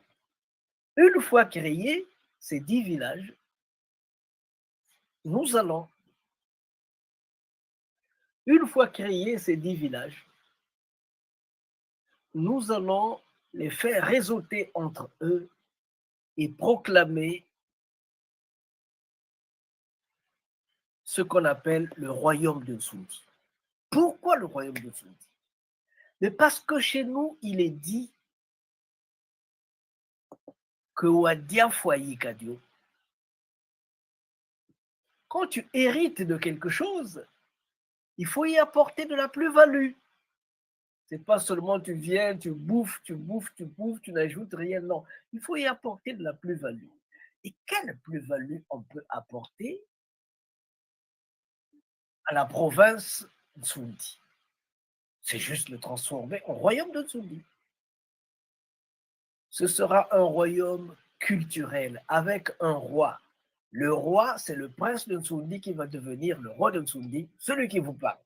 Une fois créés, ces 10 villages, nous allons, une fois créés ces 10 villages, nous allons les faire réseauter entre eux et proclamer ce qu'on appelle le royaume de Nsundi. Pourquoi le royaume de Nsundi? Mais parce que chez nous, il est dit que Wadia Foyi Kadio, Quand tu hérites de quelque chose, il faut y apporter de la plus-value. C'est pas seulement tu viens, tu bouffes, tu n'ajoutes rien, non. Il faut y apporter de la plus-value. Et quelle plus-value on peut apporter à la province Nsundi? C'est juste le transformer en royaume de Nsundi. Ce sera un royaume culturel avec un roi. Le roi, c'est le prince de Nsundi qui va devenir le roi de Nsundi, celui qui vous parle.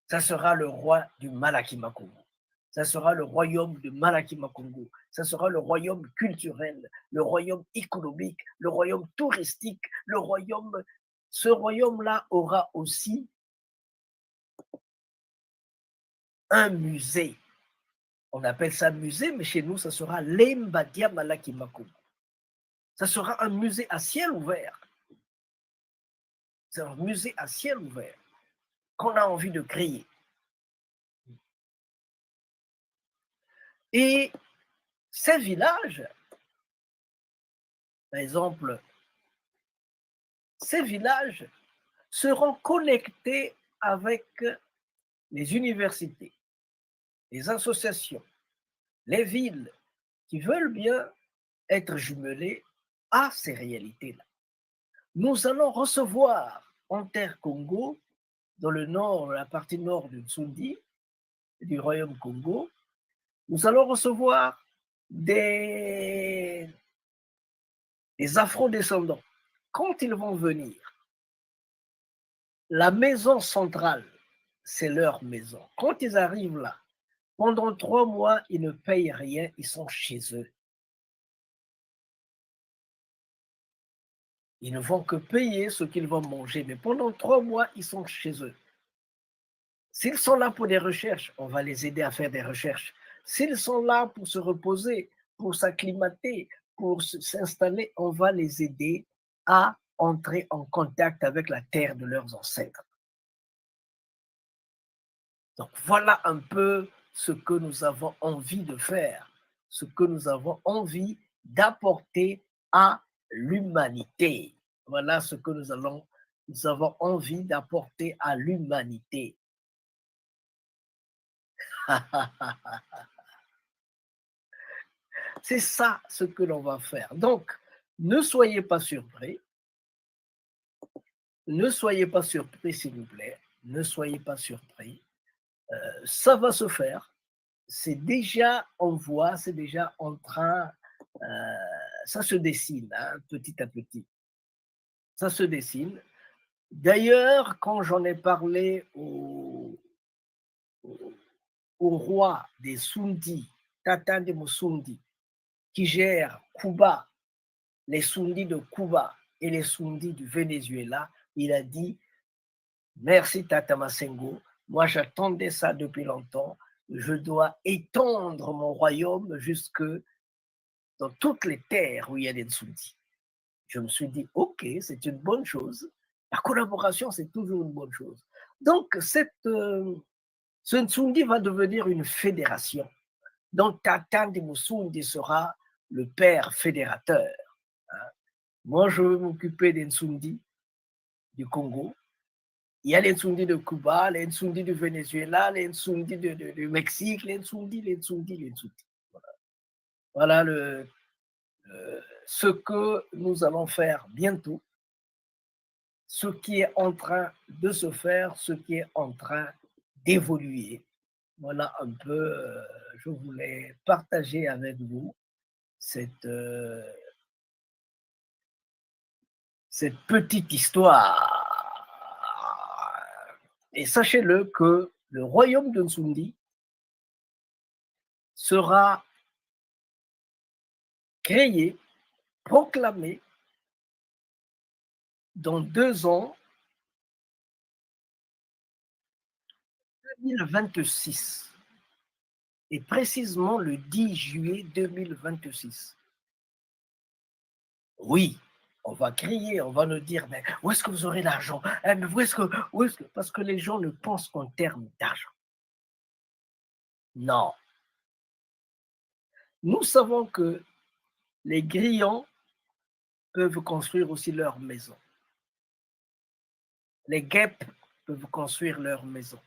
Ça sera le roi du Malakima Congo. Ça sera le royaume de Malakima Congo. Ça sera le royaume culturel, le royaume économique, le royaume touristique, le royaume. Ce royaume-là aura aussi un musée. On appelle ça musée, mais chez nous, ça sera l'Embadia Malakima Congo. Ça sera un musée à ciel ouvert. C'est un musée à ciel ouvert qu'on a envie de créer. Et ces villages, par exemple, ces villages seront connectés avec les universités, les associations, les villes qui veulent bien être jumelées à ces réalités-là. Nous allons recevoir en terre Congo, dans le nord, la partie nord du Nsundi, du royaume Congo, nous allons recevoir des afro-descendants. Quand ils vont venir, la maison centrale, c'est leur maison. Quand ils arrivent là, pendant 3 mois, ils ne payent rien, ils sont chez eux. Ils ne vont que payer ce qu'ils vont manger, mais pendant 3 mois, ils sont chez eux. S'ils sont là pour des recherches, on va les aider à faire des recherches. S'ils sont là pour se reposer, pour s'acclimater, pour s'installer, on va les aider à entrer en contact avec la terre de leurs ancêtres. Donc voilà un peu ce que nous avons envie de faire, ce que nous avons envie d'apporter à l'humanité. Voilà ce que nous avons envie d'apporter à l'humanité. C'est ça ce que l'on va faire. Donc, ne soyez pas surpris. Ne soyez pas surpris, s'il vous plaît. Ne soyez pas surpris. Ça va se faire. C'est déjà en voie, c'est déjà en train. Ça se dessine, hein, petit à petit. Ça se dessine. D'ailleurs, quand j'en ai parlé au roi des Sundi, Tata de Musundi, qui gère Cuba, les Sundis de Cuba et les Sundis du Venezuela, il a dit « Merci Tata Masengo, moi j'attendais ça depuis longtemps, je dois étendre mon royaume jusque dans toutes les terres où il y a des Sundis. » Je me suis dit « Ok, c'est une bonne chose, la collaboration c'est toujours une bonne chose. » Donc ce Nsundi va devenir une fédération. Donc Tata de Musundi sera le père fédérateur. Moi, je vais m'occuper des Nsundi du Congo. Il y a les Nsundi de Cuba, les Nsundi du Venezuela, les Nsundi du Mexique, les Nsundi. Voilà ce que nous allons faire bientôt, ce qui est en train de se faire, ce qui est en train d'évoluer. Voilà un peu, je voulais partager avec vous cette petite histoire. Et sachez-le que le royaume de Nsundi sera créé, proclamé dans 2 ans, 2026, et précisément le 10 juillet 2026. Oui, on va crier, on va nous dire, mais où est-ce que vous aurez l'argent? Parce que les gens ne pensent qu'en termes d'argent. Non. Nous savons que les grillons peuvent construire aussi leur maison. Les guêpes peuvent construire leur maison.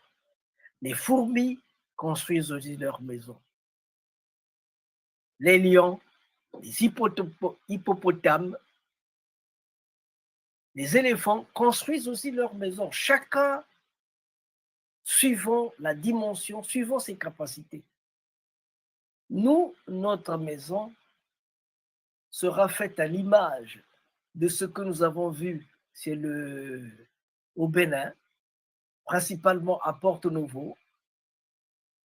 Les fourmis construisent aussi leur maison. Les lions, les hippopotames, les éléphants construisent aussi leur maison. Chacun suivant la dimension, suivant ses capacités. Nous, notre maison sera faite à l'image de ce que nous avons vu au Bénin, principalement à Porto Novo,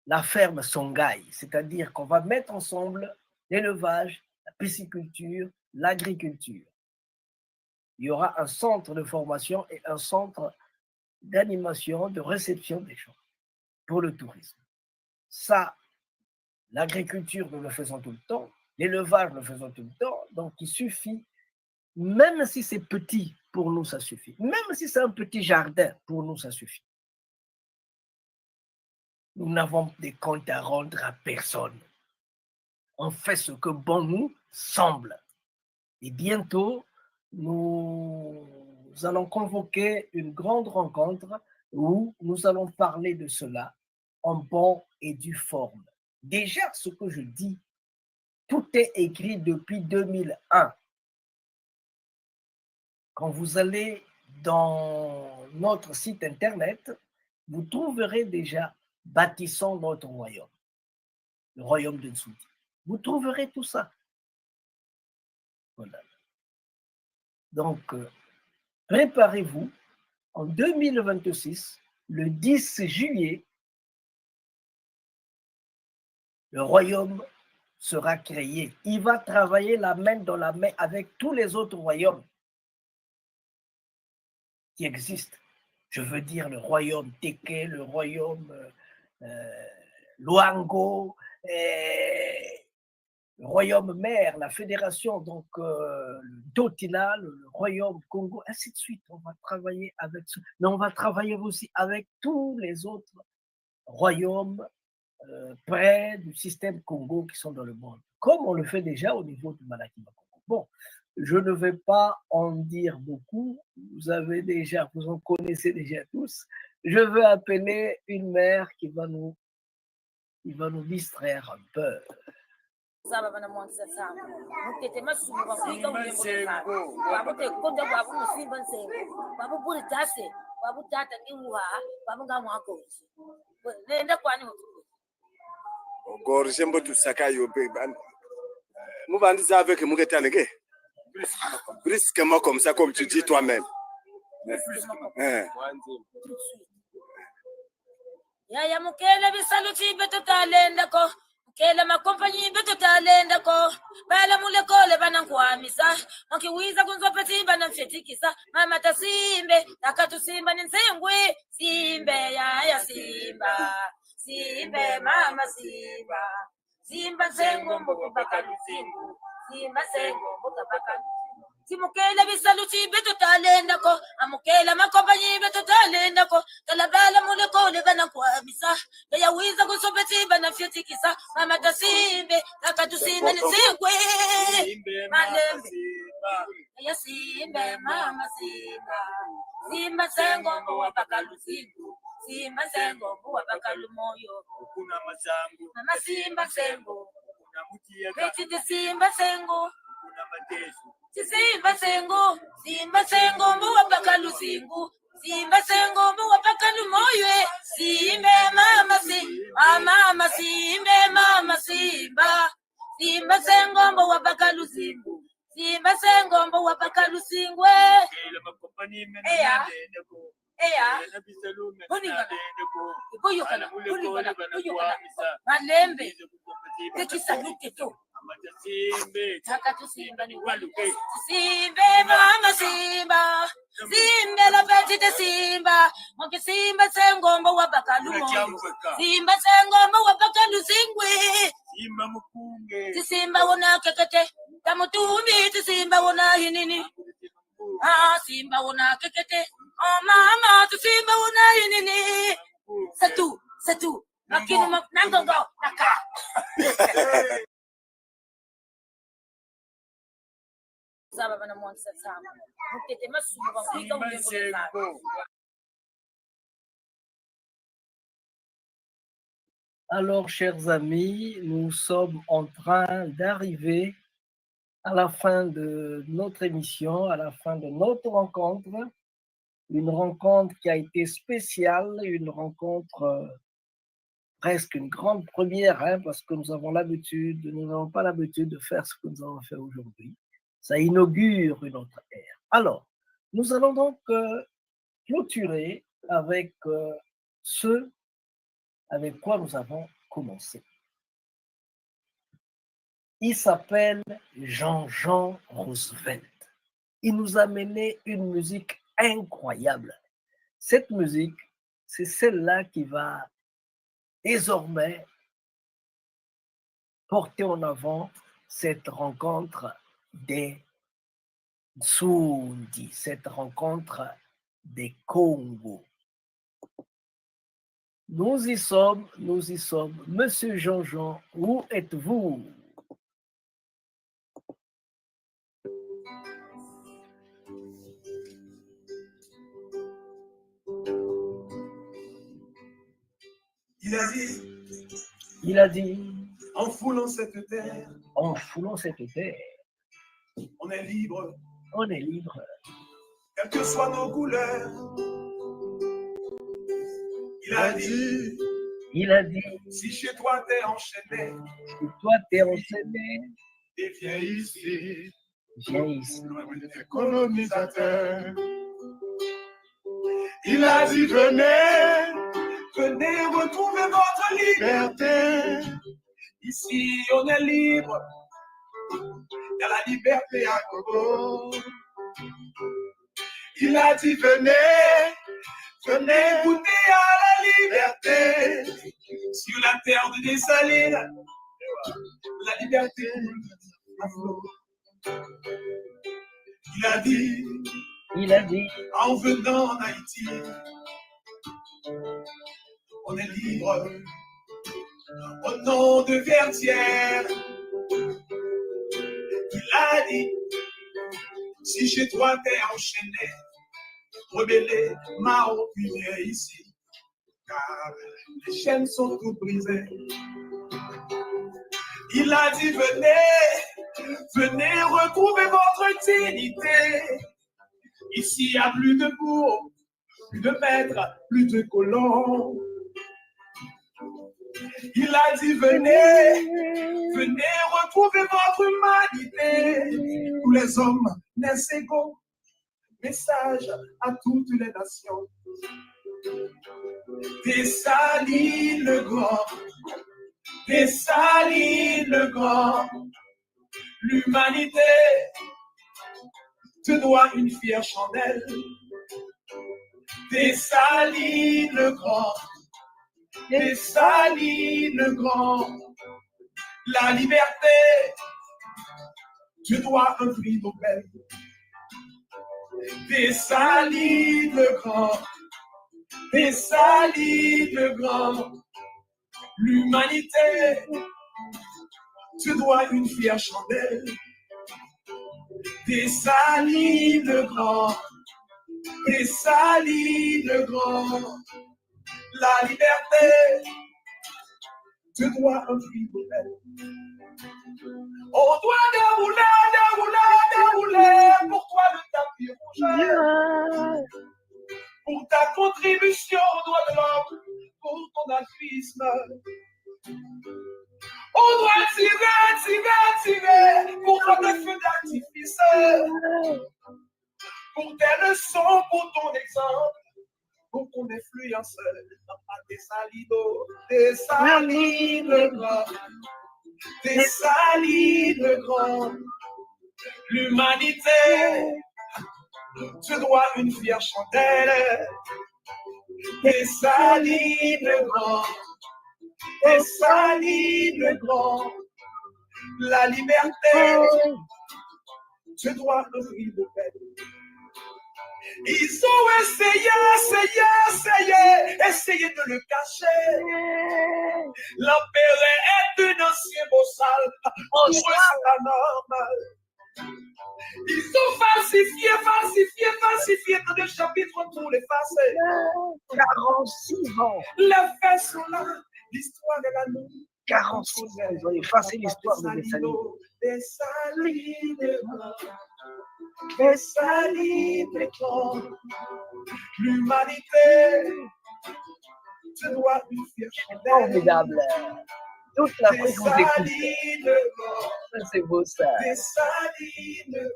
la ferme Songhai, c'est-à-dire qu'on va mettre ensemble l'élevage, la pisciculture, l'agriculture. Il y aura un centre de formation et un centre d'animation, de réception des gens pour le tourisme. Ça, l'agriculture, nous le faisons tout le temps, l'élevage, nous le faisons tout le temps, donc il suffit, même si c'est petit, pour nous, ça suffit. Même si c'est un petit jardin, pour nous, ça suffit. Nous n'avons des comptes à rendre à personne. On fait ce que bon nous semble. Et bientôt, nous allons convoquer une grande rencontre où nous allons parler de cela en bonne et due forme. Déjà, ce que je dis, tout est écrit depuis 2001. Quand vous allez dans notre site internet, vous trouverez déjà bâtissons notre royaume, le royaume de Nsudi. Vous trouverez tout ça. Voilà. Donc, préparez-vous. En 2026, le 10 juillet, le royaume sera créé. Il va travailler la main dans la main avec tous les autres royaumes qui existent. Je veux dire le royaume Teke, le royaume Luango, le royaume mère, la fédération, donc le Dotina, le royaume Congo, ainsi de suite. On va travailler avec ça. Mais on va travailler aussi avec tous les autres royaumes près du système Congo qui sont dans le monde, comme on le fait déjà au niveau du Malakima Congo. Bon, je ne vais pas en dire beaucoup, vous en connaissez déjà tous. Je veux appeler une mère qui va nous distraire un peu. Gorge mbotu sakayo be ban. Mouvandi ça avec Mougetanege. Brusquement comme ça, comme tu dis toi-même. Ya mukele bisaluti beto talenda ko mukele makompanyi beto talenda ko bala mulekole banankwamisa makiwiza kunzopeti banamfetikisa mama tasimbe takatusimba ninzengwe simbe ya simbe mama simba zengo mbukubaka luzingu simba zengo mbukabaka Timukela bisaluti beto talenda ko amukela makompanyi beto talenda ko talabala mulekole banankwamisa ya wiza kusobeti banafyetikisa mama tasimbe takatusimbe nizingwe malembe ya simbe mama simba sengo mbuwa bakaluzingu simba sengo mbuwa bakalumoyo kuna mazangu mama simba sengo kuna mutia beti simba sengo kuna mateso Simba sengo mbuwa bakaluzingu simba sengo mbuwa bakalumoyo simbe mama simbe mama simba sengo mbuwa bakaluzingu simba sengo mbuwa bakalusingwe malembe tekisalute to Simbe mama simbe la petite simba moke simba sengombo wa bakalumo simba sengombo wa bakalu singwe simba mukunge simba wona kekete tamutumbi simba wona hinini simba wona kekete mama simba wona hinini c'est tout makinu nangongo naka Saba bana mwanza sana. Mukete masumu kwa kuika Alors, chers amis, nous sommes en train d'arriver à la fin de notre émission, à la fin de notre rencontre. Une rencontre qui a été spéciale, une rencontre presque une grande première, hein, parce que nous n'avons pas l'habitude de faire ce que nous avons fait aujourd'hui. Ça inaugure une autre ère. Alors, nous allons donc clôturer avec ce avec quoi nous avons commencé. Il s'appelle Jean-Jean Roosevelt. Il nous a mené une musique incroyable. Cette musique, c'est celle-là qui va désormais porter en avant cette rencontre des Nsundi, cette rencontre des Congo. Nous y sommes. Monsieur Jean-Jean, où êtes-vous? Il a dit, en foulant cette terre, on est libre. Quelles que soient nos couleurs. Il a dit, si chez toi t'es enchaîné, et viens ici, colonisateur. Il a dit, venez retrouver votre liberté. Ici on est libre, il y a la liberté à Congo. Il a dit, venez goûter à la liberté. Sur la terre de Dessalines, la liberté à flot. Il a dit, en venant en Haïti, on est libre. Au nom de Verdière, il a dit, si chez toi t'es enchaîné, rebellé, marron, puis viens ici, car les chaînes sont toutes brisées. Il a dit, venez retrouver votre dignité. Ici, il n'y a plus de bourgs, plus de maîtres, plus de colons. Il a dit, venez retrouver votre humanité. Tous les hommes naissent égaux. Message à toutes les nations. Dessalines le grand, l'humanité te doit une fière chandelle. Dessalines le grand, la liberté te doit un prix Nobel. Dessalines le grand, l'humanité te doit une fière chandelle. Dessalines le grand, la liberté te doit un prix Nobel. On doit dérouler pour toi le tapis rouge. Pour ta contribution aux droits de l'homme, pour ton altruisme. On doit tirer pour notre feu d'artifice. Pour tes leçons, pour ton exemple, pour ton influence. Dessalines le grand, l'humanité te doit une fière chandelle. Dessalines le grand, la liberté te doit un prix Nobel. Ils ont essayé de le cacher. L'empereur est un ancien bossal. Pour eux, c'est pas normal. Ils ont falsifié dans des chapitres pour l'effacer. 46 ans. Les faits sont là. l'histoire de la nuit. 46, ils ont effacé l'histoire de Dessalines. Dessalines, l'humanité se doit lui faire chanter. Formidable. Toute l'Afrique vous écoute. Ça, c'est beau ça. Dessalines,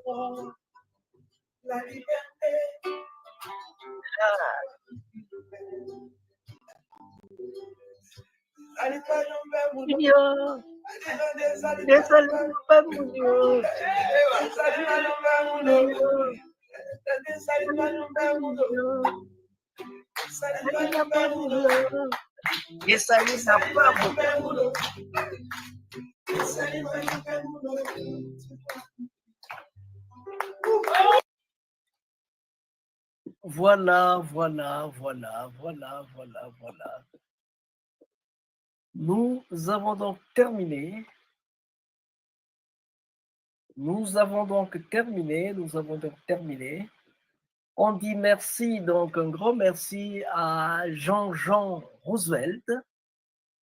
la liberté. Junior, Dessalines pas Mounio. Dessalines n'a pas beaucoup. Voilà. Nous avons donc terminé. On dit merci, donc un grand merci à Jean-Jean Roosevelt,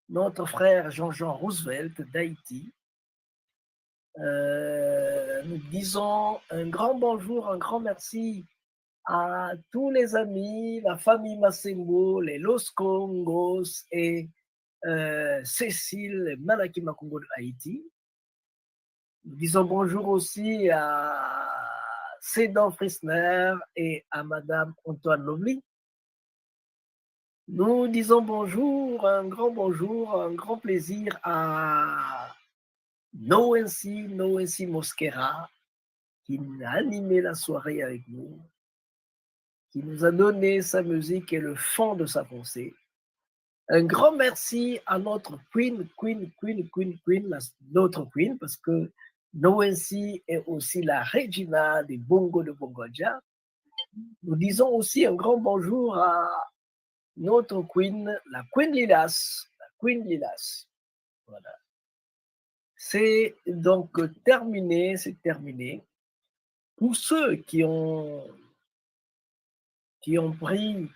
notre frère Jean-Jean Roosevelt d'Haïti. Nous disons un grand bonjour, un grand merci à tous les amis, la famille Massengo, les Los Congos et Cécile Malaki Makongo de Haïti. Nous disons bonjour aussi à Cédan Frisner et à Madame Antoine Lovely. Nous disons bonjour, un grand plaisir à Noensi Mosquera qui a animé la soirée avec nous, qui nous a donné sa musique et le fond de sa pensée. Un grand merci à notre queen, notre queen, parce que Noensi est aussi la Regina des Bongo de Bongoja. Nous disons aussi un grand bonjour à notre queen, la Queen Lilas. Voilà. C'est donc terminé, Pour ceux qui ont pris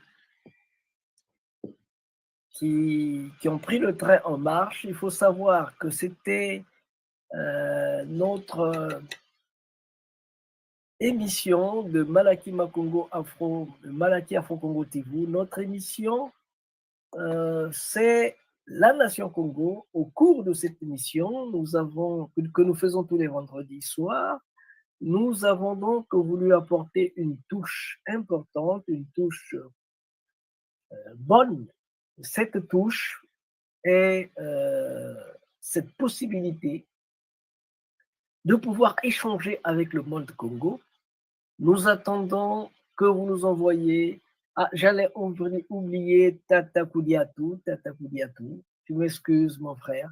le train en marche, il faut savoir que c'était notre émission de Malaki Makongo Afro, de Malaki Afro Congo TV. Notre émission, c'est la Nation Congo. Au cours de cette émission, que nous faisons tous les vendredis soirs, nous avons donc voulu apporter une touche importante, une touche bonne. Cette touche est cette possibilité de pouvoir échanger avec le monde Congo. Nous attendons que vous nous envoyiez. Ah, j'allais oublier Tata Koudiatou. Tu m'excuses, mon frère.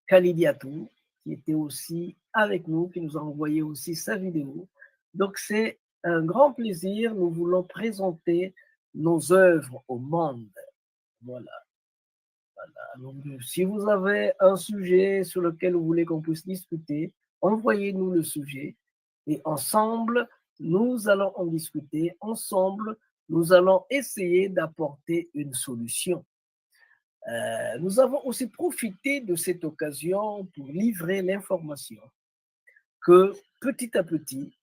Kalidiatou, qui était aussi avec nous, qui nous a envoyé aussi sa vidéo. Donc, c'est un grand plaisir. Nous voulons présenter nos œuvres au monde. Voilà. Donc, si vous avez un sujet sur lequel vous voulez qu'on puisse discuter, envoyez-nous le sujet et ensemble, nous allons en discuter. Ensemble, nous allons essayer d'apporter une solution. Nous avons aussi profité de cette occasion pour livrer l'information que petit à petit,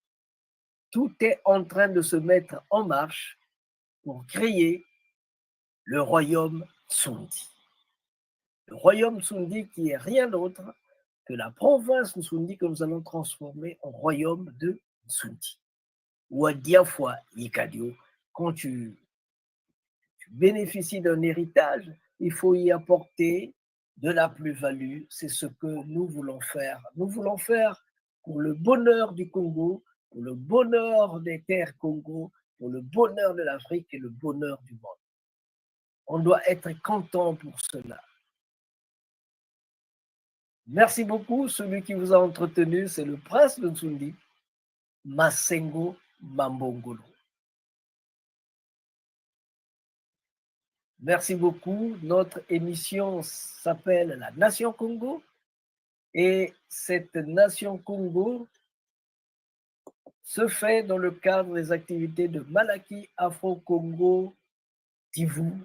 tout est en train de se mettre en marche pour créer le royaume Sundi. Le royaume Sundi qui est rien d'autre que la province Sundi que nous allons transformer en royaume de Sundi. Ou à Diafwa Yikadio, quand tu bénéficies d'un héritage, il faut y apporter de la plus-value. C'est ce que nous voulons faire. Nous voulons faire pour le bonheur du Congo, pour le bonheur des terres Congo, pour le bonheur de l'Afrique et le bonheur du monde. On doit être content pour cela. Merci beaucoup. Celui qui vous a entretenu, c'est le prince de Nsundi, Masengo Mambongolo. Merci beaucoup. Notre émission s'appelle La Nation Congo et cette Nation Congo se fait dans le cadre des activités de Malaki Afro Congo Tivou.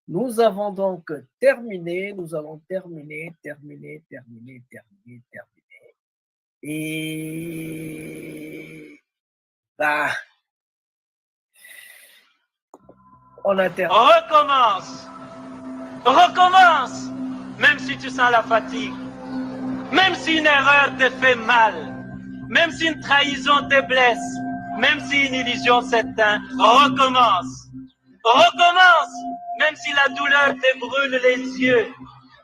Nous avons donc terminé, nous allons terminer. Et bah, on a terminé. Recommence, même si tu sens la fatigue, même si une erreur te fait mal, même si une trahison te blesse, même si une illusion s'éteint, recommence. Recommence, même si la douleur te brûle les yeux,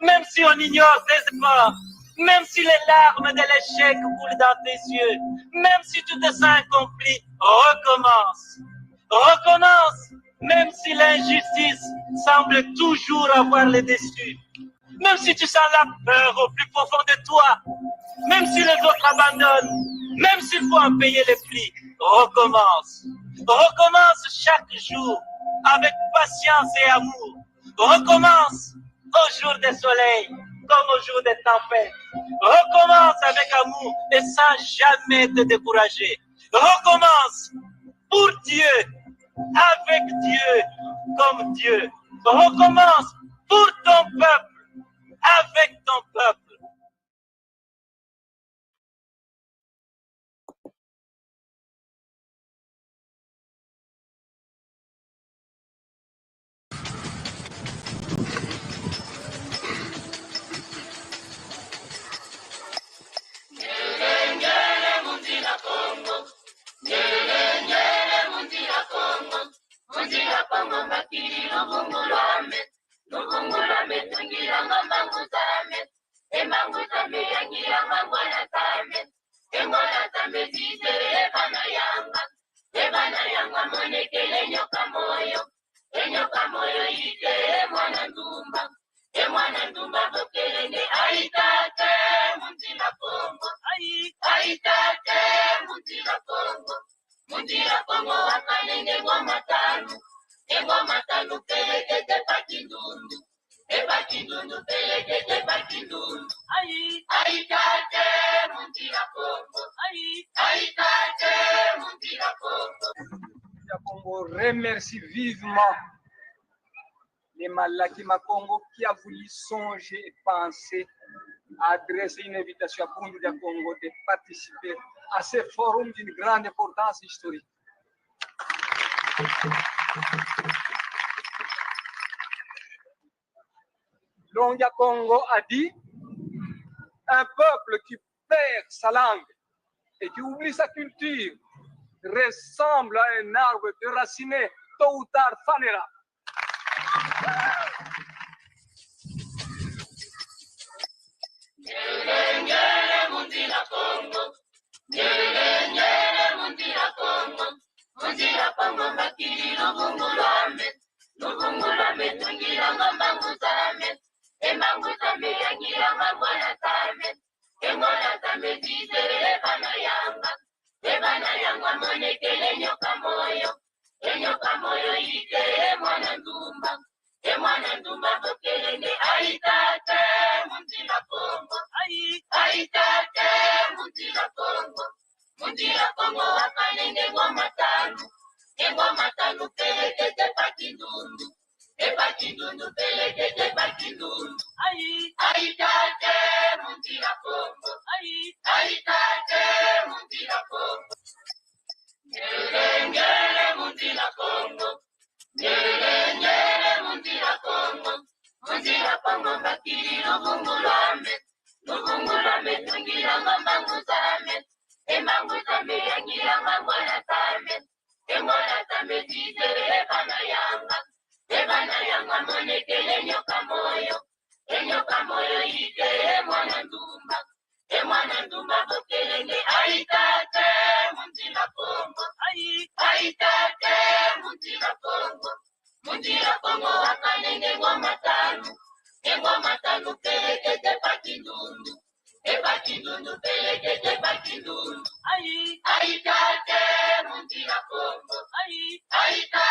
même si on ignore tes efforts, même si les larmes de l'échec coulent dans tes yeux, même si tu te sens incompris, recommence. Recommence, même si l'injustice semble toujours avoir le dessus, même si tu sens la peur au plus profond de toi, même si les autres abandonnent, même s'il faut en payer les prix, recommence. Recommence chaque jour avec patience et amour. Recommence au jour des soleils comme au jour des tempêtes. Recommence avec amour et sans jamais te décourager. Recommence pour Dieu, avec Dieu, comme Dieu. Recommence pour ton peuple, avec ton peuple. Remercie vivement les Malaki Makongo qui a voulu songer et penser à adresser une invitation à Bundu de Congo de participer à ce forum d'une grande importance historique. Longia Congo a dit: un peuple qui perd sa langue et qui oublie sa culture ressemble à un arbre déraciné, tôt ou tard fanera. Aitate, Mundi la Congo. Aitate.